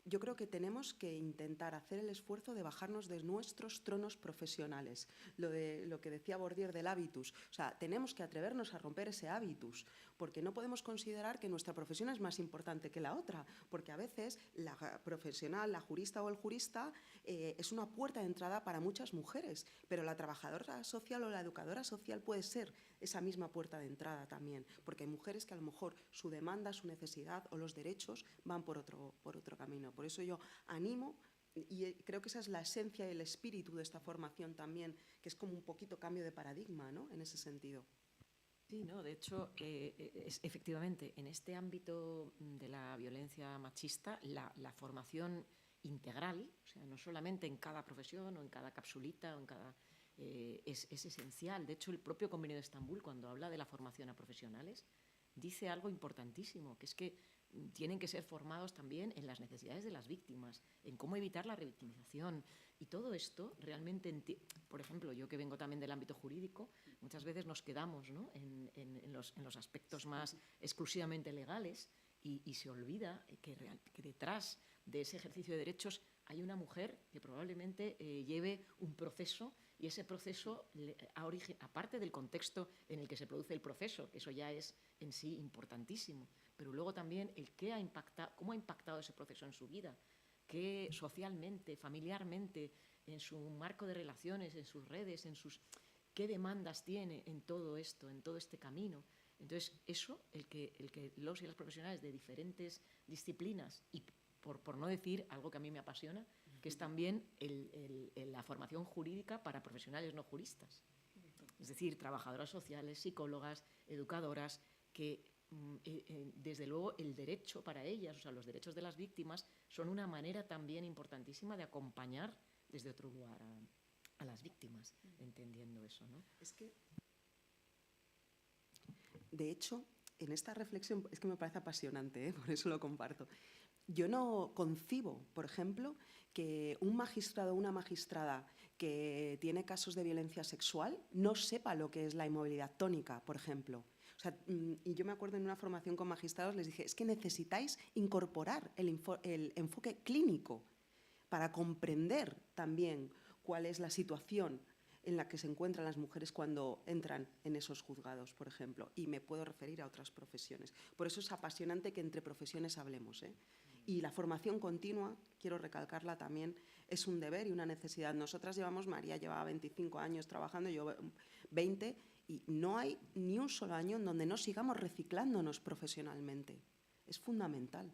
Yo creo que tenemos que intentar hacer el esfuerzo de bajarnos de nuestros tronos profesionales. Lo que decía Bourdieu del hábitus. O sea, tenemos que atrevernos a romper ese hábitus, porque no podemos considerar que nuestra profesión es más importante que la otra, porque a veces la profesional, la jurista o el jurista es una puerta de entrada para muchas mujeres, pero la trabajadora social o la educadora social puede ser esa misma puerta de entrada también, porque hay mujeres que a lo mejor su demanda, su necesidad o los derechos van por otro camino. Por eso yo animo, y creo que esa es la esencia y el espíritu de esta formación también, que es como un poquito cambio de paradigma, ¿no? En ese sentido. Sí, no, de hecho, efectivamente, en este ámbito de la violencia machista, la formación integral, o sea, no solamente en cada profesión o en cada capsulita o en cada... es esencial. De hecho, el propio Convenio de Estambul, cuando habla de la formación a profesionales, dice algo importantísimo, que es que tienen que ser formados también en las necesidades de las víctimas, en cómo evitar la revictimización. Y todo esto realmente, por ejemplo, yo que vengo también del ámbito jurídico, muchas veces nos quedamos, ¿no?, en los aspectos más exclusivamente legales y se olvida que detrás de ese ejercicio de derechos hay una mujer que probablemente lleve un proceso, y ese proceso, aparte del contexto en el que se produce el proceso, que eso ya es en sí importantísimo, pero luego también cómo ha impactado ese proceso en su vida, que socialmente, familiarmente, en su marco de relaciones, en sus redes, qué demandas tiene en todo esto, en todo este camino. Entonces, eso, el que los y las profesionales de diferentes disciplinas, y por no decir algo que a mí me apasiona, que es también la formación jurídica para profesionales no juristas. Es decir, trabajadoras sociales, psicólogas, educadoras, que desde luego el derecho para ellas, o sea, los derechos de las víctimas, son una manera también importantísima de acompañar desde otro lugar a las víctimas, entendiendo eso, ¿no? Es que, de hecho, en esta reflexión, es que me parece apasionante, por eso lo comparto. Yo no concibo, por ejemplo, que un magistrado o una magistrada que tiene casos de violencia sexual no sepa lo que es la inmovilidad tónica, por ejemplo. O sea, y yo me acuerdo en una formación con magistrados, les dije, es que necesitáis incorporar el enfoque clínico para comprender también cuál es la situación en la que se encuentran las mujeres cuando entran en esos juzgados, por ejemplo. Y me puedo referir a otras profesiones. Por eso es apasionante que entre profesiones hablemos, ¿eh? Y la formación continua, quiero recalcarla también, es un deber y una necesidad. Nosotras María llevaba 25 años trabajando, yo 20, y no hay ni un solo año en donde no sigamos reciclándonos profesionalmente. Es fundamental.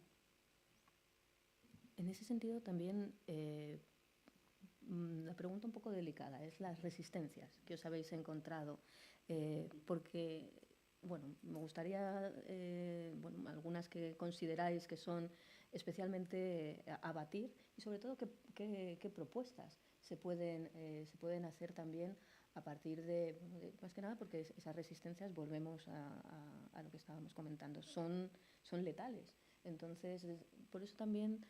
En ese sentido también la pregunta un poco delicada es las resistencias que os habéis encontrado, porque bueno, me gustaría algunas que consideráis que son especialmente a batir, y sobre todo qué propuestas se pueden hacer también a partir más que nada porque esas resistencias, volvemos a lo que estábamos comentando, son letales. Entonces, por eso también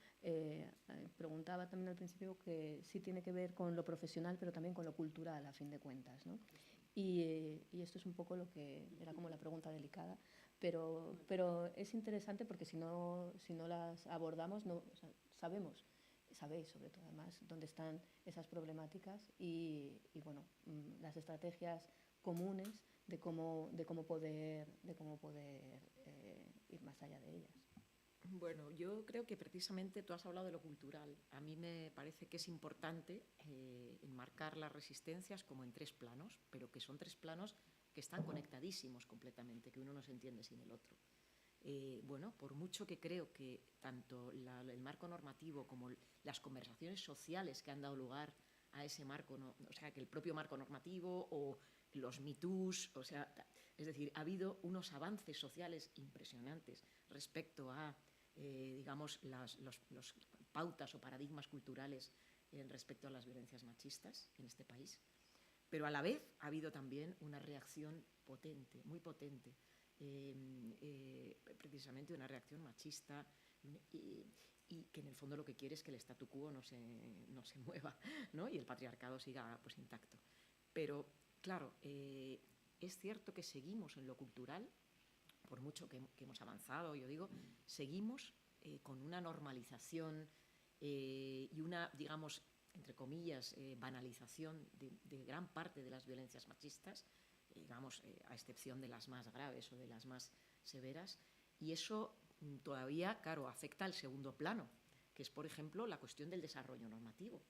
preguntaba también al principio que sí tiene que ver con lo profesional, pero también con lo cultural, a fin de cuentas, ¿no? Y esto es un poco lo que era como la pregunta delicada, pero es interesante porque si no las abordamos, no, o sea, sabéis sobre todo además dónde están esas problemáticas y bueno, las estrategias comunes de cómo poder ir más allá de ellas. Bueno, yo creo que precisamente tú has hablado de lo cultural. A mí me parece que es importante enmarcar las resistencias como en 3 planos, pero que son 3 planos que están conectadísimos completamente, que uno no se entiende sin el otro. Bueno, por mucho que creo que tanto el marco normativo como las conversaciones sociales que han dado lugar a ese marco, o sea, que el propio marco normativo o los MeToos, o sea, es decir, ha habido unos avances sociales impresionantes respecto a digamos, los pautas o paradigmas culturales respecto a las violencias machistas en este país. Pero a la vez ha habido también una reacción potente, muy potente, precisamente una reacción machista y que en el fondo lo que quiere es que el statu quo no se mueva, ¿no? Y el patriarcado siga pues intacto. Pero, claro, es cierto que seguimos en lo cultural, por mucho que hemos avanzado, yo digo, seguimos con una normalización y una, digamos, entre comillas, banalización de gran parte de las violencias machistas, digamos, a excepción de las más graves o de las más severas, y eso todavía, claro, afecta al segundo plano, que es, por ejemplo, la cuestión del desarrollo normativo.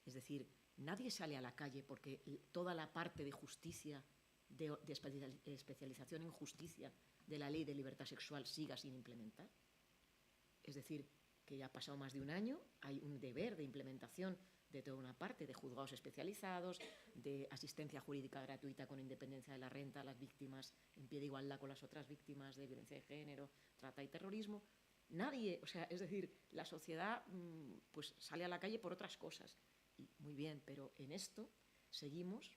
Es decir, nadie sale a la calle porque toda la parte de justicia, de especialización en justicia de la ley de libertad sexual siga sin implementar. Es decir, que ya ha pasado más de un año, hay un deber de implementación de toda una parte de juzgados especializados, de asistencia jurídica gratuita con independencia de la renta a las víctimas en pie de igualdad con las otras víctimas de violencia de género, trata y terrorismo. Nadie, o sea, es decir, la sociedad pues sale a la calle por otras cosas. Y muy bien, pero en esto seguimos,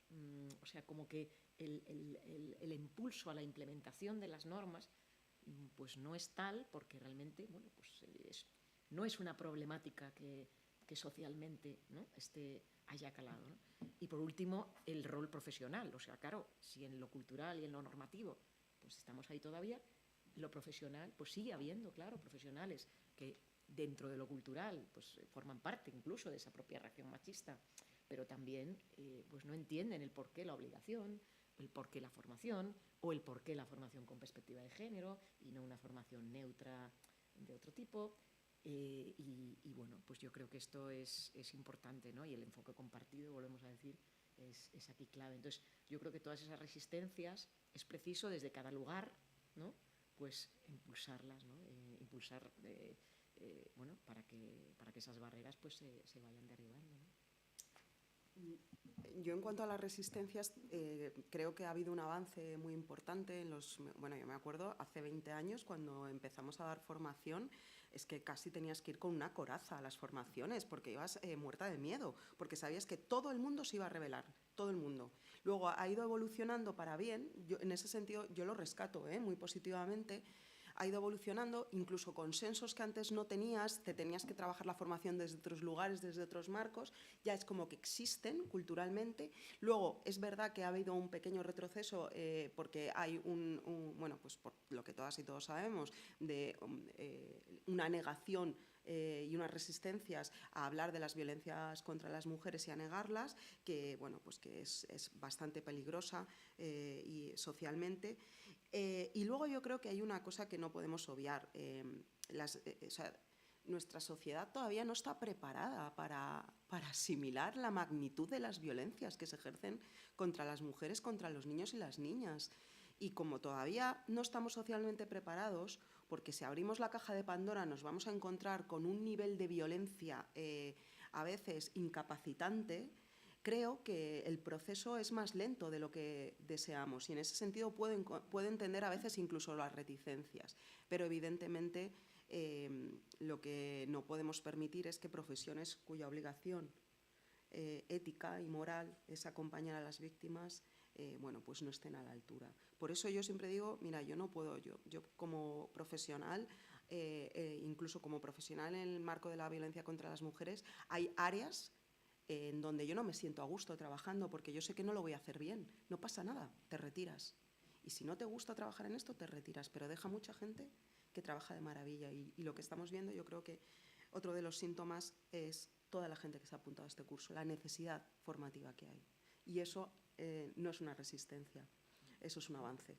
o sea, como que el impulso a la implementación de las normas pues no es tal porque realmente, bueno, pues no es una problemática que socialmente, ¿no?, haya calado, ¿no? Y por último, el rol profesional. O sea, claro, si en lo cultural y en lo normativo pues estamos ahí todavía, lo profesional, pues sigue habiendo, claro, profesionales que dentro de lo cultural, pues forman parte incluso de esa propia reacción machista, pero también pues no entienden el porqué la obligación, el porqué la formación o el porqué la formación con perspectiva de género y no una formación neutra de otro tipo. Y bueno, pues yo creo que esto es importante, ¿no? Y el enfoque compartido, volvemos a decir, es aquí clave. Entonces, yo creo que todas esas resistencias es preciso desde cada lugar, ¿no? Pues impulsarlas, ¿no? Impulsar, bueno, para que esas barreras pues se vayan derribando, ¿no? Yo en cuanto a las resistencias creo que ha habido un avance muy importante bueno, yo me acuerdo hace 20 años cuando empezamos a dar formación, es que casi tenías que ir con una coraza a las formaciones porque ibas muerta de miedo, porque sabías que todo el mundo se iba a rebelar, todo el mundo. Luego ha ido evolucionando para bien, en ese sentido yo lo rescato muy positivamente. Ha ido evolucionando, incluso consensos que antes no tenías, te tenías que trabajar la formación desde otros lugares, desde otros marcos, ya es como que existen culturalmente. Luego, es verdad que ha habido un pequeño retroceso porque hay bueno, pues por lo que todas y todos sabemos, de una negación y unas resistencias a hablar de las violencias contra las mujeres y a negarlas, que, bueno, pues que es bastante peligrosa y socialmente. Y luego yo creo que hay una cosa que no podemos obviar. O sea, nuestra sociedad todavía no está preparada para asimilar la magnitud de las violencias que se ejercen contra las mujeres, contra los niños y las niñas. Y como todavía no estamos socialmente preparados, porque si abrimos la caja de Pandora nos vamos a encontrar con un nivel de violencia a veces incapacitante, creo que el proceso es más lento de lo que deseamos y en ese sentido puedo entender a veces incluso las reticencias, pero evidentemente lo que no podemos permitir es que profesiones cuya obligación ética y moral es acompañar a las víctimas, bueno, pues no estén a la altura. Por eso yo siempre digo, mira, yo no puedo, yo como profesional, incluso como profesional en el marco de la violencia contra las mujeres, hay áreas en donde yo no me siento a gusto trabajando porque yo sé que no lo voy a hacer bien. No pasa nada, te retiras. Y si no te gusta trabajar en esto, te retiras. Pero deja mucha gente que trabaja de maravilla. Y lo que estamos viendo, yo creo que otro de los síntomas es toda la gente que se ha apuntado a este curso, la necesidad formativa que hay. Y eso no es una resistencia, eso es un avance.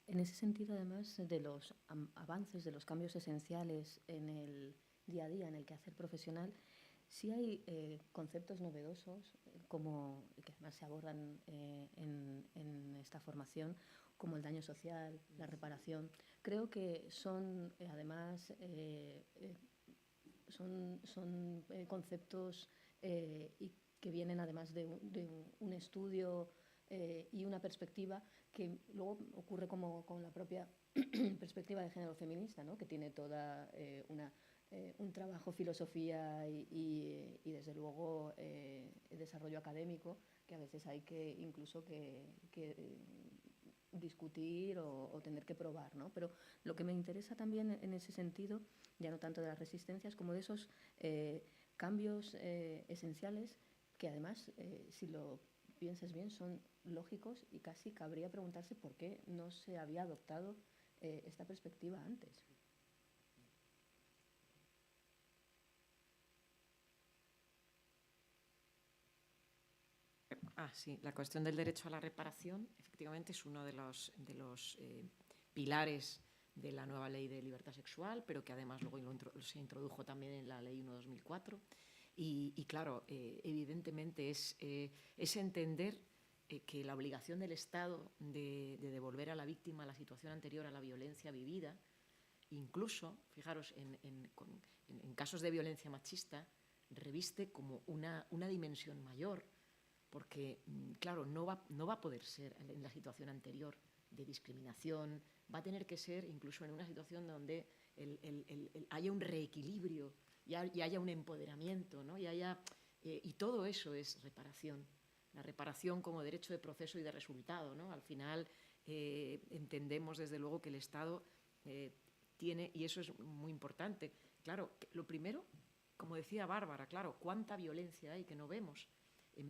En ese sentido, además de los avances, de los cambios esenciales en el día a día, en el quehacer profesional, sí hay conceptos novedosos, como que además se abordan en esta formación, como el daño social, la reparación. Creo que son, además, son conceptos y que vienen además de un estudio y una perspectiva que luego ocurre como con la propia perspectiva de género feminista, ¿no? Que tiene toda un trabajo, filosofía y desde luego desarrollo académico que a veces hay que incluso que discutir o tener que probar, ¿no? Pero lo que me interesa también en ese sentido, ya no tanto de las resistencias como de esos cambios esenciales que además, si lo piensas bien, son lógicos y casi cabría preguntarse por qué no se había adoptado esta perspectiva antes. Sí, la cuestión del derecho a la reparación efectivamente es uno de los pilares de la nueva ley de libertad sexual, pero que además luego se introdujo también en la ley 1/2004. Y claro, evidentemente es entender que la obligación del Estado de devolver a la víctima la situación anterior a la violencia vivida, incluso, fijaros, en casos de violencia machista, reviste como una dimensión mayor, porque, claro, no va a poder ser en la situación anterior de discriminación, va a tener que ser incluso en una situación donde haya un reequilibrio y haya un empoderamiento, ¿no? Y todo eso es reparación. La reparación como derecho de proceso y de resultado, ¿no? Al final entendemos desde luego que el Estado tiene, y eso es muy importante, claro, lo primero, como decía Bárbara, claro, cuánta violencia hay que no vemos.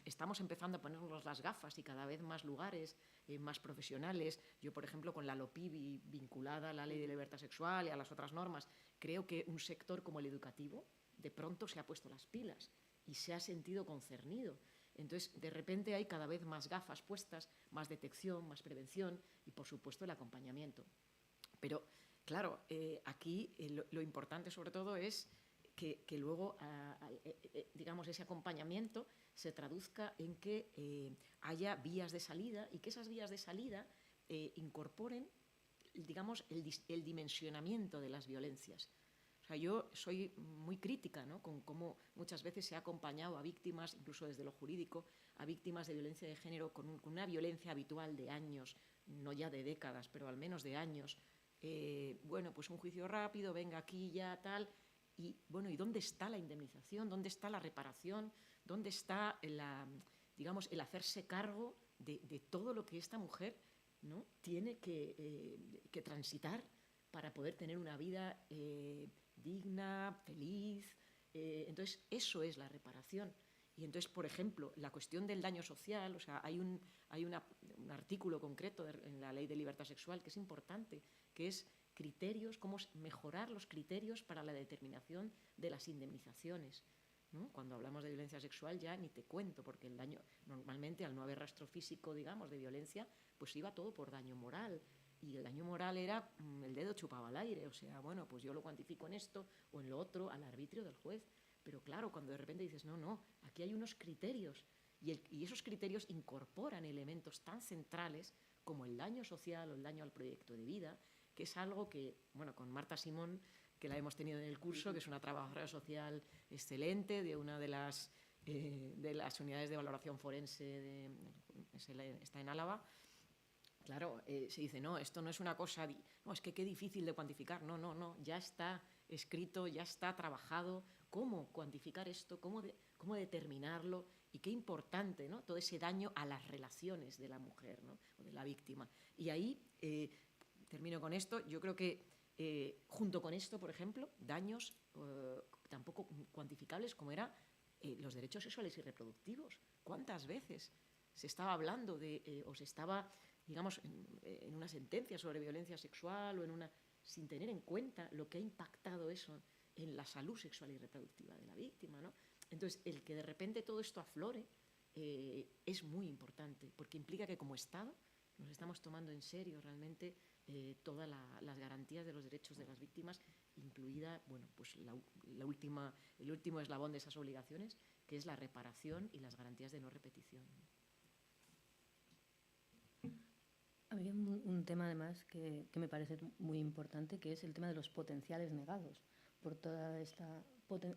estamos empezando a ponernos las gafas y cada vez más lugares, más profesionales. Yo, por ejemplo, con la LOPIB vinculada a la Ley de Libertad Sexual y a las otras normas, creo que un sector como el educativo de pronto se ha puesto las pilas y se ha sentido concernido. Entonces, de repente hay cada vez más gafas puestas, más detección, más prevención y, por supuesto, el acompañamiento. Pero, claro, aquí lo importante sobre todo es que luego, digamos, ese acompañamiento se traduzca en que haya vías de salida y que esas vías de salida incorporen, digamos, el dimensionamiento de las violencias. O sea, yo soy muy crítica, ¿no?, con cómo muchas veces se ha acompañado a víctimas, incluso desde lo jurídico, a víctimas de violencia de género con una violencia habitual de años, no ya de décadas, pero al menos de años. Bueno, pues un juicio rápido, venga aquí ya, tal. Y bueno, ¿y dónde está la indemnización? ¿Dónde está la reparación? ¿Dónde está digamos, el hacerse cargo de todo lo que esta mujer, ¿no?, tiene que transitar para poder tener una vida digna, feliz? Entonces, eso es la reparación. Y entonces, por ejemplo, la cuestión del daño social, o sea, hay un artículo concreto en la Ley de Libertad Sexual que es importante, que es criterios, cómo mejorar los criterios para la determinación de las indemnizaciones, ¿no? Cuando hablamos de violencia sexual ya ni te cuento, porque el daño, normalmente al no haber rastro físico, digamos, de violencia, pues iba todo por daño moral. Y el daño moral era el dedo chupaba al aire, o sea, bueno, pues yo lo cuantifico en esto o en lo otro, al arbitrio del juez. Pero claro, cuando de repente dices, no, aquí hay unos criterios y esos criterios incorporan elementos tan centrales como el daño social o el daño al proyecto de vida, que es algo que, bueno, con Marta Simón, que la hemos tenido en el curso, que es una trabajadora social excelente de una de las unidades de valoración forense, está en Álava. Claro, se dice, no, esto no es una cosa, no, es que qué difícil de cuantificar. No, ya está escrito, ya está trabajado cómo cuantificar esto, cómo determinarlo y qué importante, ¿no?, todo ese daño a las relaciones de la mujer, ¿no?, o de la víctima. Y ahí, termino con esto, yo creo que junto con esto, por ejemplo, daños tampoco cuantificables como eran los derechos sexuales y reproductivos. ¿Cuántas veces se estaba hablando o se estaba, digamos, en una sentencia sobre violencia sexual o sin tener en cuenta lo que ha impactado eso en la salud sexual y reproductiva de la víctima, ¿no? Entonces, el que de repente todo esto aflore es muy importante, porque implica que como Estado nos estamos tomando en serio realmente todas las garantías de los derechos de las víctimas, incluida, bueno, pues el último eslabón de esas obligaciones, que es la reparación y las garantías de no repetición. Había un tema además que me parece muy importante, que es el tema de los potenciales negados por toda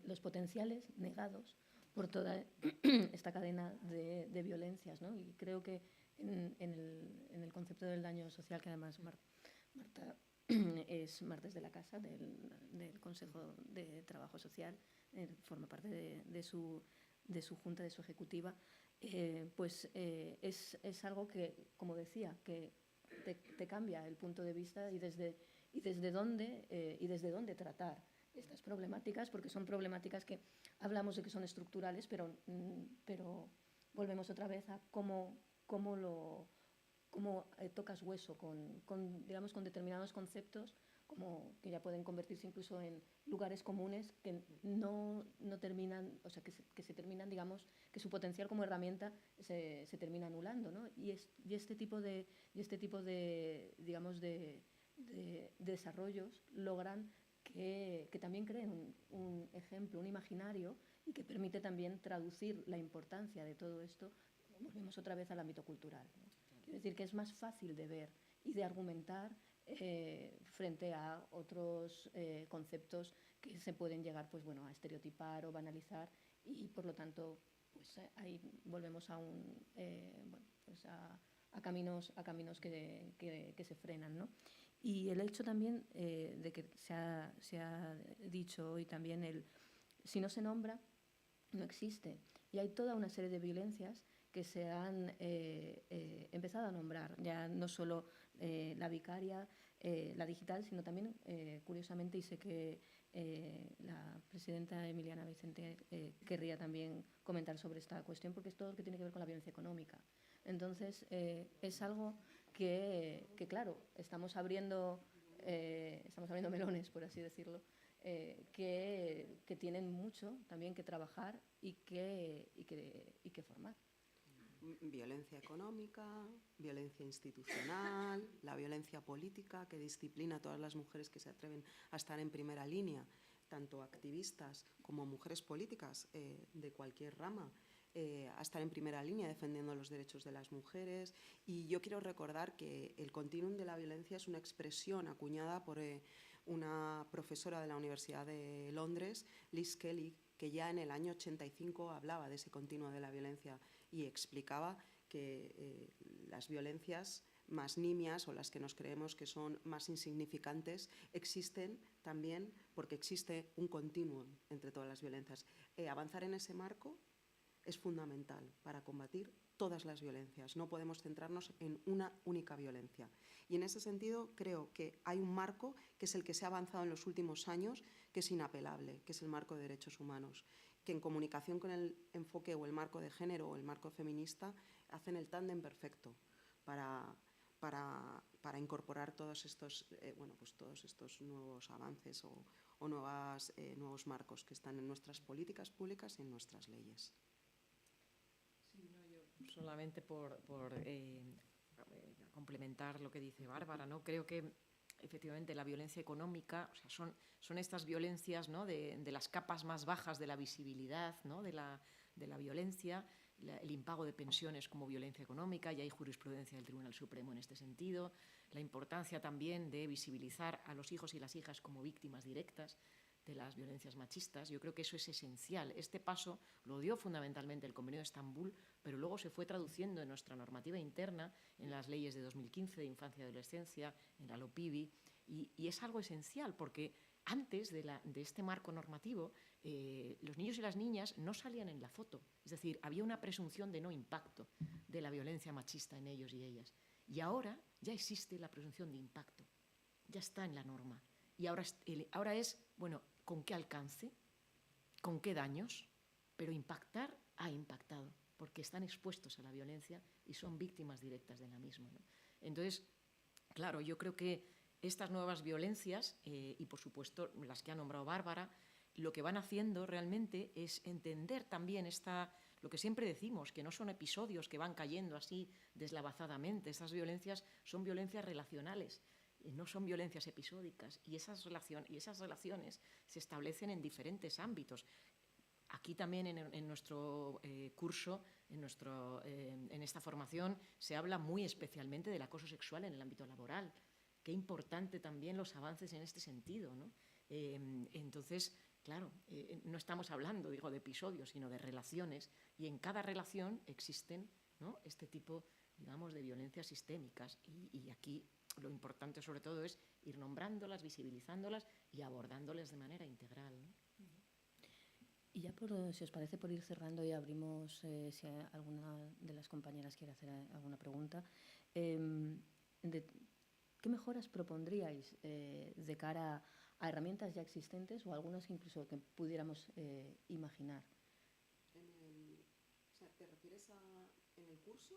los potenciales negados por toda esta cadena de violencias, ¿no? Y creo que en el concepto del daño social, que además Marta es martes de la casa del Consejo de Trabajo Social, forma parte de su junta, de su ejecutiva, pues es algo que, como decía, que te cambia el punto de vista y desde dónde tratar estas problemáticas, porque son problemáticas que hablamos de que son estructurales, pero volvemos otra vez a cómo tocas hueso con determinados conceptos, como que ya pueden convertirse incluso en lugares comunes que no terminan, o sea, que se terminan, digamos, que su potencial como herramienta se termina anulando, ¿no? Y este tipo de digamos, de desarrollos logran que también creen un ejemplo, un imaginario, y que permite también traducir la importancia de todo esto. Volvemos otra vez al ámbito cultural, ¿no? Quiero decir que es más fácil de ver y de argumentar frente a otros conceptos que se pueden llegar, pues, bueno, a estereotipar o banalizar, y por lo tanto, pues, ahí volvemos a caminos que se frenan, ¿no? Y el hecho también de que se ha dicho hoy también si no se nombra, no existe. Y hay toda una serie de violencias que se han empezado a nombrar, ya no solo la vicaria, la digital, sino también, curiosamente, y sé que la presidenta Emiliana Vicente querría también comentar sobre esta cuestión, porque es todo lo que tiene que ver con la violencia económica. Entonces, es algo que claro, estamos abriendo melones, por así decirlo, que tienen mucho también que trabajar y que formar. Violencia económica, violencia institucional, la violencia política que disciplina a todas las mujeres que se atreven a estar en primera línea, tanto activistas como mujeres políticas de cualquier rama, a estar en primera línea defendiendo los derechos de las mujeres. Y yo quiero recordar que el continuum de la violencia es una expresión acuñada por una profesora de la Universidad de Londres, Liz Kelly, que ya en el año 85 hablaba de ese continuo de la violencia y explicaba que las violencias más nimias o las que nos creemos que son más insignificantes existen también porque existe un continuum entre todas las violencias. Avanzar en ese marco es fundamental para combatir todas las violencias. No podemos centrarnos en una única violencia. Y en ese sentido creo que hay un marco que es el que se ha avanzado en los últimos años, que es inapelable, que es el marco de derechos humanos, que en comunicación con el enfoque o el marco de género o el marco feminista hacen el tándem perfecto para incorporar todos estos, todos estos nuevos avances o nuevos marcos que están en nuestras políticas públicas y en nuestras leyes. Sí, no, yo solamente por complementar lo que dice Bárbara, ¿no? Creo que efectivamente la violencia económica, o sea, son estas violencias, ¿no? de las capas más bajas de la visibilidad, ¿no? de la violencia, el impago de pensiones como violencia económica, y hay jurisprudencia del Tribunal Supremo en este sentido, la importancia también de visibilizar a los hijos y las hijas como víctimas directas de las violencias machistas. Yo creo que eso es esencial. Este paso lo dio fundamentalmente el Convenio de Estambul, pero luego se fue traduciendo en nuestra normativa interna, en las leyes de 2015 de infancia y adolescencia, en la LOPIBI, y es algo esencial porque antes de este marco normativo los niños y las niñas no salían en la foto, es decir, había una presunción de no impacto de la violencia machista en ellos y ellas, y ahora ya existe la presunción de impacto, ya está en la norma, y ahora es, bueno, ¿con qué alcance? ¿Con qué daños? Pero impactar ha impactado, porque están expuestos a la violencia y son víctimas directas de la misma, ¿no? Entonces, claro, yo creo que estas nuevas violencias, y por supuesto las que ha nombrado Bárbara, lo que van haciendo realmente es entender también lo que siempre decimos, que no son episodios que van cayendo así deslavazadamente. Estas violencias son violencias relacionales, no son violencias episódicas, y esas relaciones se establecen en diferentes ámbitos. Aquí también en nuestro curso, en esta formación, se habla muy especialmente del acoso sexual en el ámbito laboral. Qué importante también los avances en este sentido, ¿no? Entonces, claro, no estamos hablando, digo, de episodios, sino de relaciones, y en cada relación existen, ¿no? este tipo, digamos, de violencias sistémicas, y aquí lo importante sobre todo es ir nombrándolas, visibilizándolas y abordándolas de manera integral, ¿no? Y ya, si os parece, por ir cerrando y abrimos, si alguna de las compañeras quiere hacer alguna pregunta, ¿qué mejoras propondríais de cara a herramientas ya existentes o algunas incluso que pudiéramos imaginar? ¿Te refieres en el curso?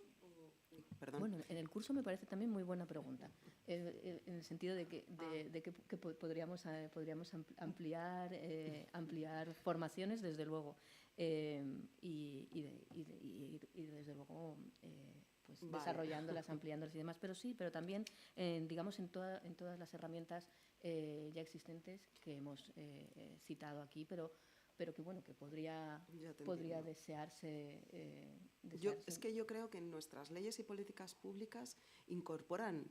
Perdón. Bueno, en el curso me parece también muy buena pregunta, en el sentido de que podríamos ampliar formaciones, desde luego, y desde luego pues vale, desarrollándolas, ampliándolas y demás, pero también, digamos, en todas las herramientas ya existentes que hemos citado aquí, pero que bueno, que podría desearse. Es que yo creo que en nuestras leyes y políticas públicas incorporan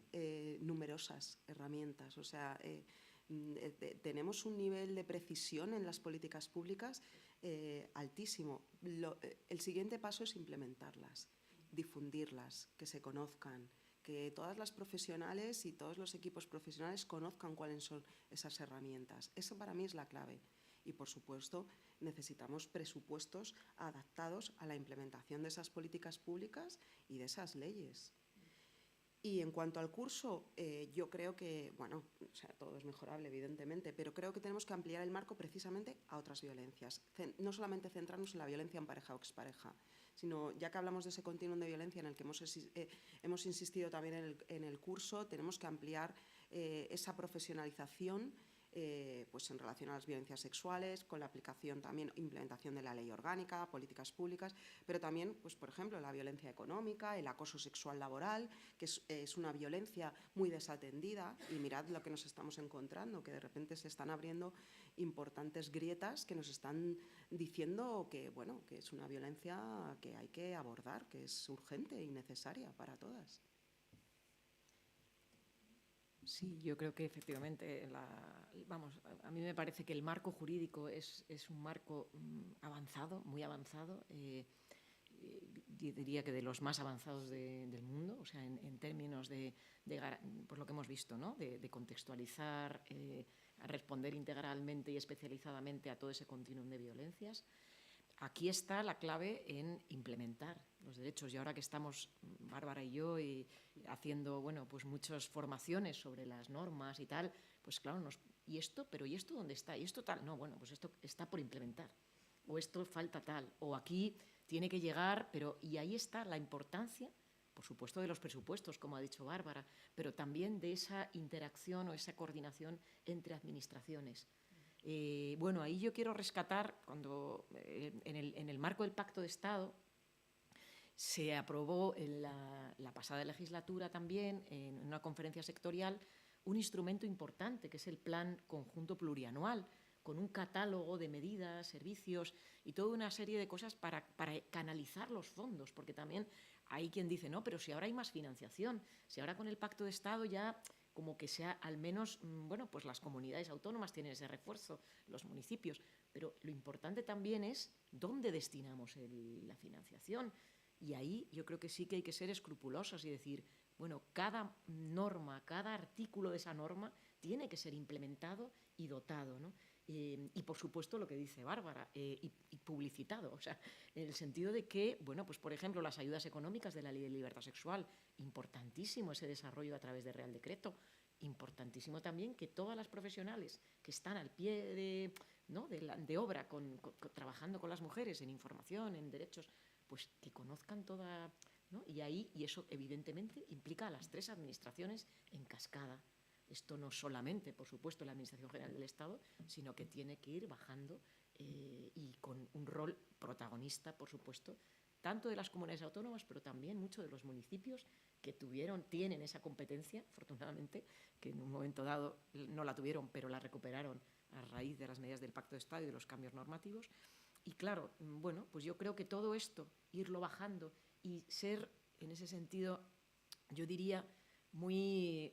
numerosas herramientas. O sea, tenemos un nivel de precisión en las políticas públicas altísimo. El siguiente paso es implementarlas, difundirlas, que se conozcan, que todas las profesionales y todos los equipos profesionales conozcan cuáles son esas herramientas. Eso para mí es la clave. Y, por supuesto, necesitamos presupuestos adaptados a la implementación de esas políticas públicas y de esas leyes. Y en cuanto al curso, yo creo que, bueno, o sea, todo es mejorable, evidentemente, pero creo que tenemos que ampliar el marco precisamente a otras violencias. No solamente centrarnos en la violencia en pareja o expareja, sino, ya que hablamos de ese continuum de violencia en el que hemos insistido también en el curso, tenemos que ampliar esa profesionalización pues en relación a las violencias sexuales, con la aplicación también, implementación de la ley orgánica, políticas públicas, pero también, pues, por ejemplo, la violencia económica, el acoso sexual laboral, que es una violencia muy desatendida, y mirad lo que nos estamos encontrando, que de repente se están abriendo importantes grietas que nos están diciendo que, bueno, que es una violencia que hay que abordar, que es urgente y necesaria para todas. Sí, yo creo que efectivamente, vamos, a mí me parece que el marco jurídico es un marco avanzado, muy avanzado, diría que de los más avanzados del mundo, o sea, en términos de por lo que hemos visto, ¿no? de contextualizar, a responder integralmente y especializadamente a todo ese continuum de violencias. Aquí está la clave en implementar los derechos. Y ahora que estamos, Bárbara y yo, haciendo, bueno, pues muchas formaciones sobre las normas y tal, pues claro, ¿y esto? ¿Pero y esto dónde está? ¿Y esto tal? No, bueno, pues esto está por implementar. O esto falta tal. O aquí tiene que llegar, pero... Y ahí está la importancia, por supuesto, de los presupuestos, como ha dicho Bárbara, pero también de esa interacción o esa coordinación entre administraciones. Bueno, ahí yo quiero rescatar, cuando en el marco del Pacto de Estado se aprobó en la pasada legislatura también, en una conferencia sectorial, un instrumento importante, que es el Plan Conjunto Plurianual, con un catálogo de medidas, servicios y toda una serie de cosas para canalizar los fondos, porque también hay quien dice, no, pero si ahora hay más financiación, si ahora con el Pacto de Estado ya... como que sea al menos, bueno, pues las comunidades autónomas tienen ese refuerzo, los municipios, pero lo importante también es dónde destinamos la financiación. Y ahí yo creo que sí que hay que ser escrupulosos y decir, bueno, cada norma, cada artículo de esa norma tiene que ser implementado y dotado, ¿no? Y por supuesto lo que dice Bárbara, y publicitado, o sea, en el sentido de que, bueno, pues por ejemplo las ayudas económicas de la Ley de Libertad Sexual, importantísimo ese desarrollo a través de Real Decreto, importantísimo también que todas las profesionales que están al pie de obra trabajando con las mujeres en información, en derechos, pues que conozcan toda, ¿no? Y eso evidentemente implica a las tres administraciones en cascada. Esto no solamente, por supuesto, la Administración General del Estado, sino que tiene que ir bajando y con un rol protagonista, por supuesto, tanto de las comunidades autónomas, pero también mucho de los municipios que tienen esa competencia, afortunadamente, que en un momento dado no la tuvieron, pero la recuperaron a raíz de las medidas del Pacto de Estado y de los cambios normativos. Y claro, bueno, pues yo creo que todo esto, irlo bajando y ser, en ese sentido, yo diría, muy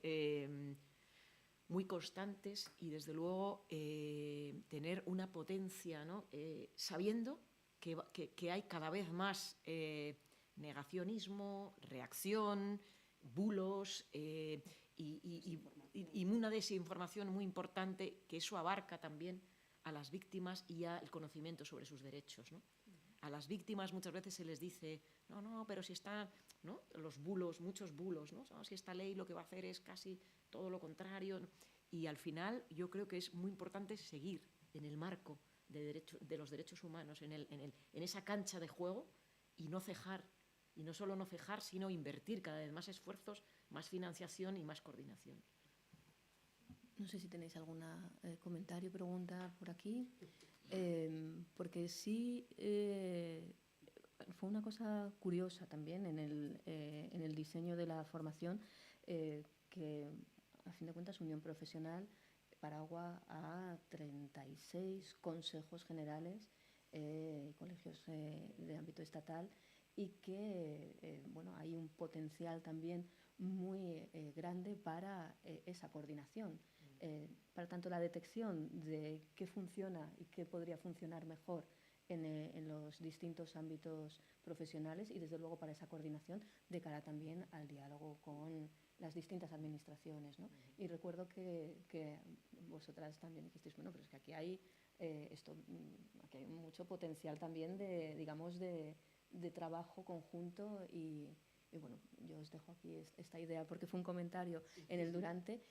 constantes y, desde luego, tener una potencia, ¿no? Sabiendo que hay cada vez más negacionismo, reacción, bulos y una desinformación muy importante, que eso abarca también a las víctimas y al conocimiento sobre sus derechos, ¿no? A las víctimas muchas veces se les dice, no, pero si están, ¿no? Los bulos, muchos bulos, ¿no? Si esta ley lo que va a hacer es casi todo lo contrario. Y al final yo creo que es muy importante seguir en el marco de los derechos humanos, en esa cancha de juego, y no cejar. Y no solo no cejar, sino invertir cada vez más esfuerzos, más financiación y más coordinación. No sé si tenéis algún comentario, pregunta por aquí, porque sí fue una cosa curiosa también en el diseño de la formación, que a fin de cuentas Unión Profesional paragua a 36 consejos generales, colegios de ámbito estatal, y que bueno, hay un potencial también muy grande para esa coordinación. Para tanto la detección de qué funciona y qué podría funcionar mejor en los distintos ámbitos profesionales, y desde luego para esa coordinación de cara también al diálogo con las distintas administraciones, ¿no? Y recuerdo que vosotras también dijisteis, bueno, pero es que aquí hay aquí hay mucho potencial también de trabajo conjunto y bueno, yo os dejo aquí esta idea porque fue un comentario en el durante,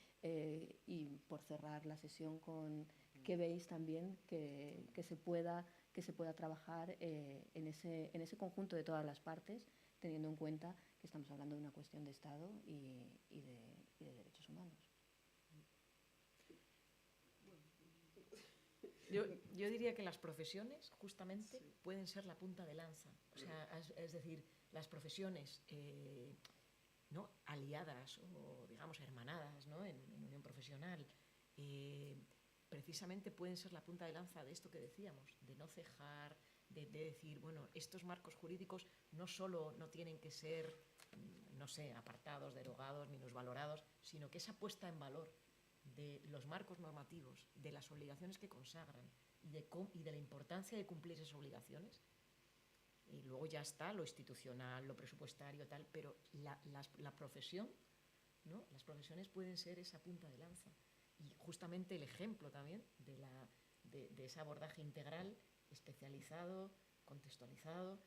y por cerrar la sesión con qué veis también que se pueda trabajar en ese conjunto de todas las partes, teniendo en cuenta que estamos hablando de una cuestión de Estado y de derechos humanos. Yo diría que las profesiones justamente pueden ser la punta de lanza. O sea, es decir, las profesiones ¿no? aliadas o, digamos, hermanadas, ¿no? en unión profesional, precisamente pueden ser la punta de lanza de esto que decíamos, de no cejar, de decir, bueno, estos marcos jurídicos no solo no tienen que ser, no sé, apartados, derogados, minusvalorados, sino que esa puesta en valor de los marcos normativos, de las obligaciones que consagran y de la importancia de cumplir esas obligaciones. Y luego ya está lo institucional, lo presupuestario, tal, pero la profesión, ¿no? Las profesiones pueden ser esa punta de lanza. Y justamente el ejemplo también de ese abordaje integral, especializado, contextualizado,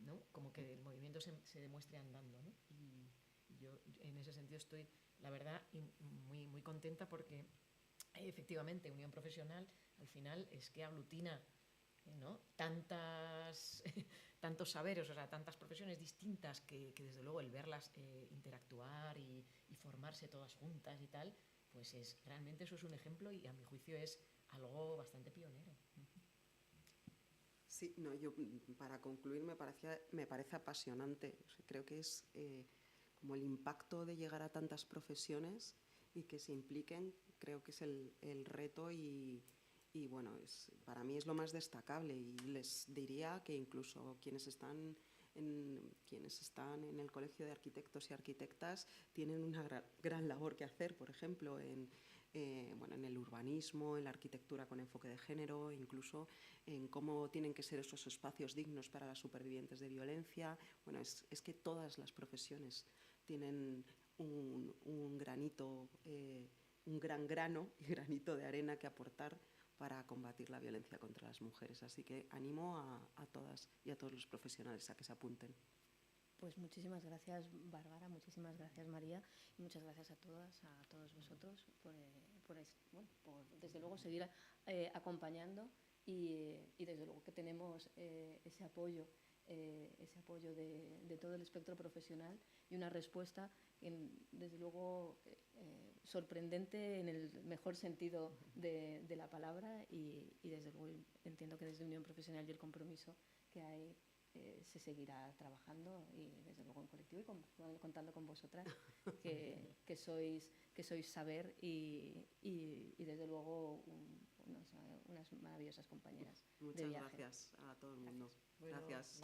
¿no? Como que el movimiento se demuestre andando, ¿no? Y yo en ese sentido estoy, la verdad, muy, muy contenta porque efectivamente Unión Profesional al final es que aglutina, ¿no? tantos saberes, o sea, tantas profesiones distintas que desde luego el verlas interactuar y formarse todas juntas y tal, pues realmente eso es un ejemplo y a mi juicio es algo bastante pionero. Sí, no, yo para concluir me parece apasionante. O sea, creo que es como el impacto de llegar a tantas profesiones y que se impliquen, creo que es el reto y bueno, para mí es lo más destacable y les diría que incluso quienes están en el Colegio de Arquitectos y Arquitectas tienen una gran labor que hacer, por ejemplo, en el urbanismo, en la arquitectura con enfoque de género, incluso en cómo tienen que ser esos espacios dignos para las supervivientes de violencia. Bueno, es que todas las profesiones tienen un granito, un gran grano y granito de arena que aportar para combatir la violencia contra las mujeres. Así que animo a todas y a todos los profesionales a que se apunten. Pues muchísimas gracias, Bárbara, muchísimas gracias, María, y muchas gracias a todos vosotros por desde luego seguir acompañando y desde luego que tenemos ese apoyo de todo el espectro profesional y una respuesta desde luego sorprendente en el mejor sentido de la palabra y desde luego entiendo que desde Unión Profesional y el compromiso que hay se seguirá trabajando y desde luego en colectivo y contando con vosotras que sois saber y desde luego unas maravillosas compañeras Muchas de viaje. gracias a todo el mundo. Bueno, gracias.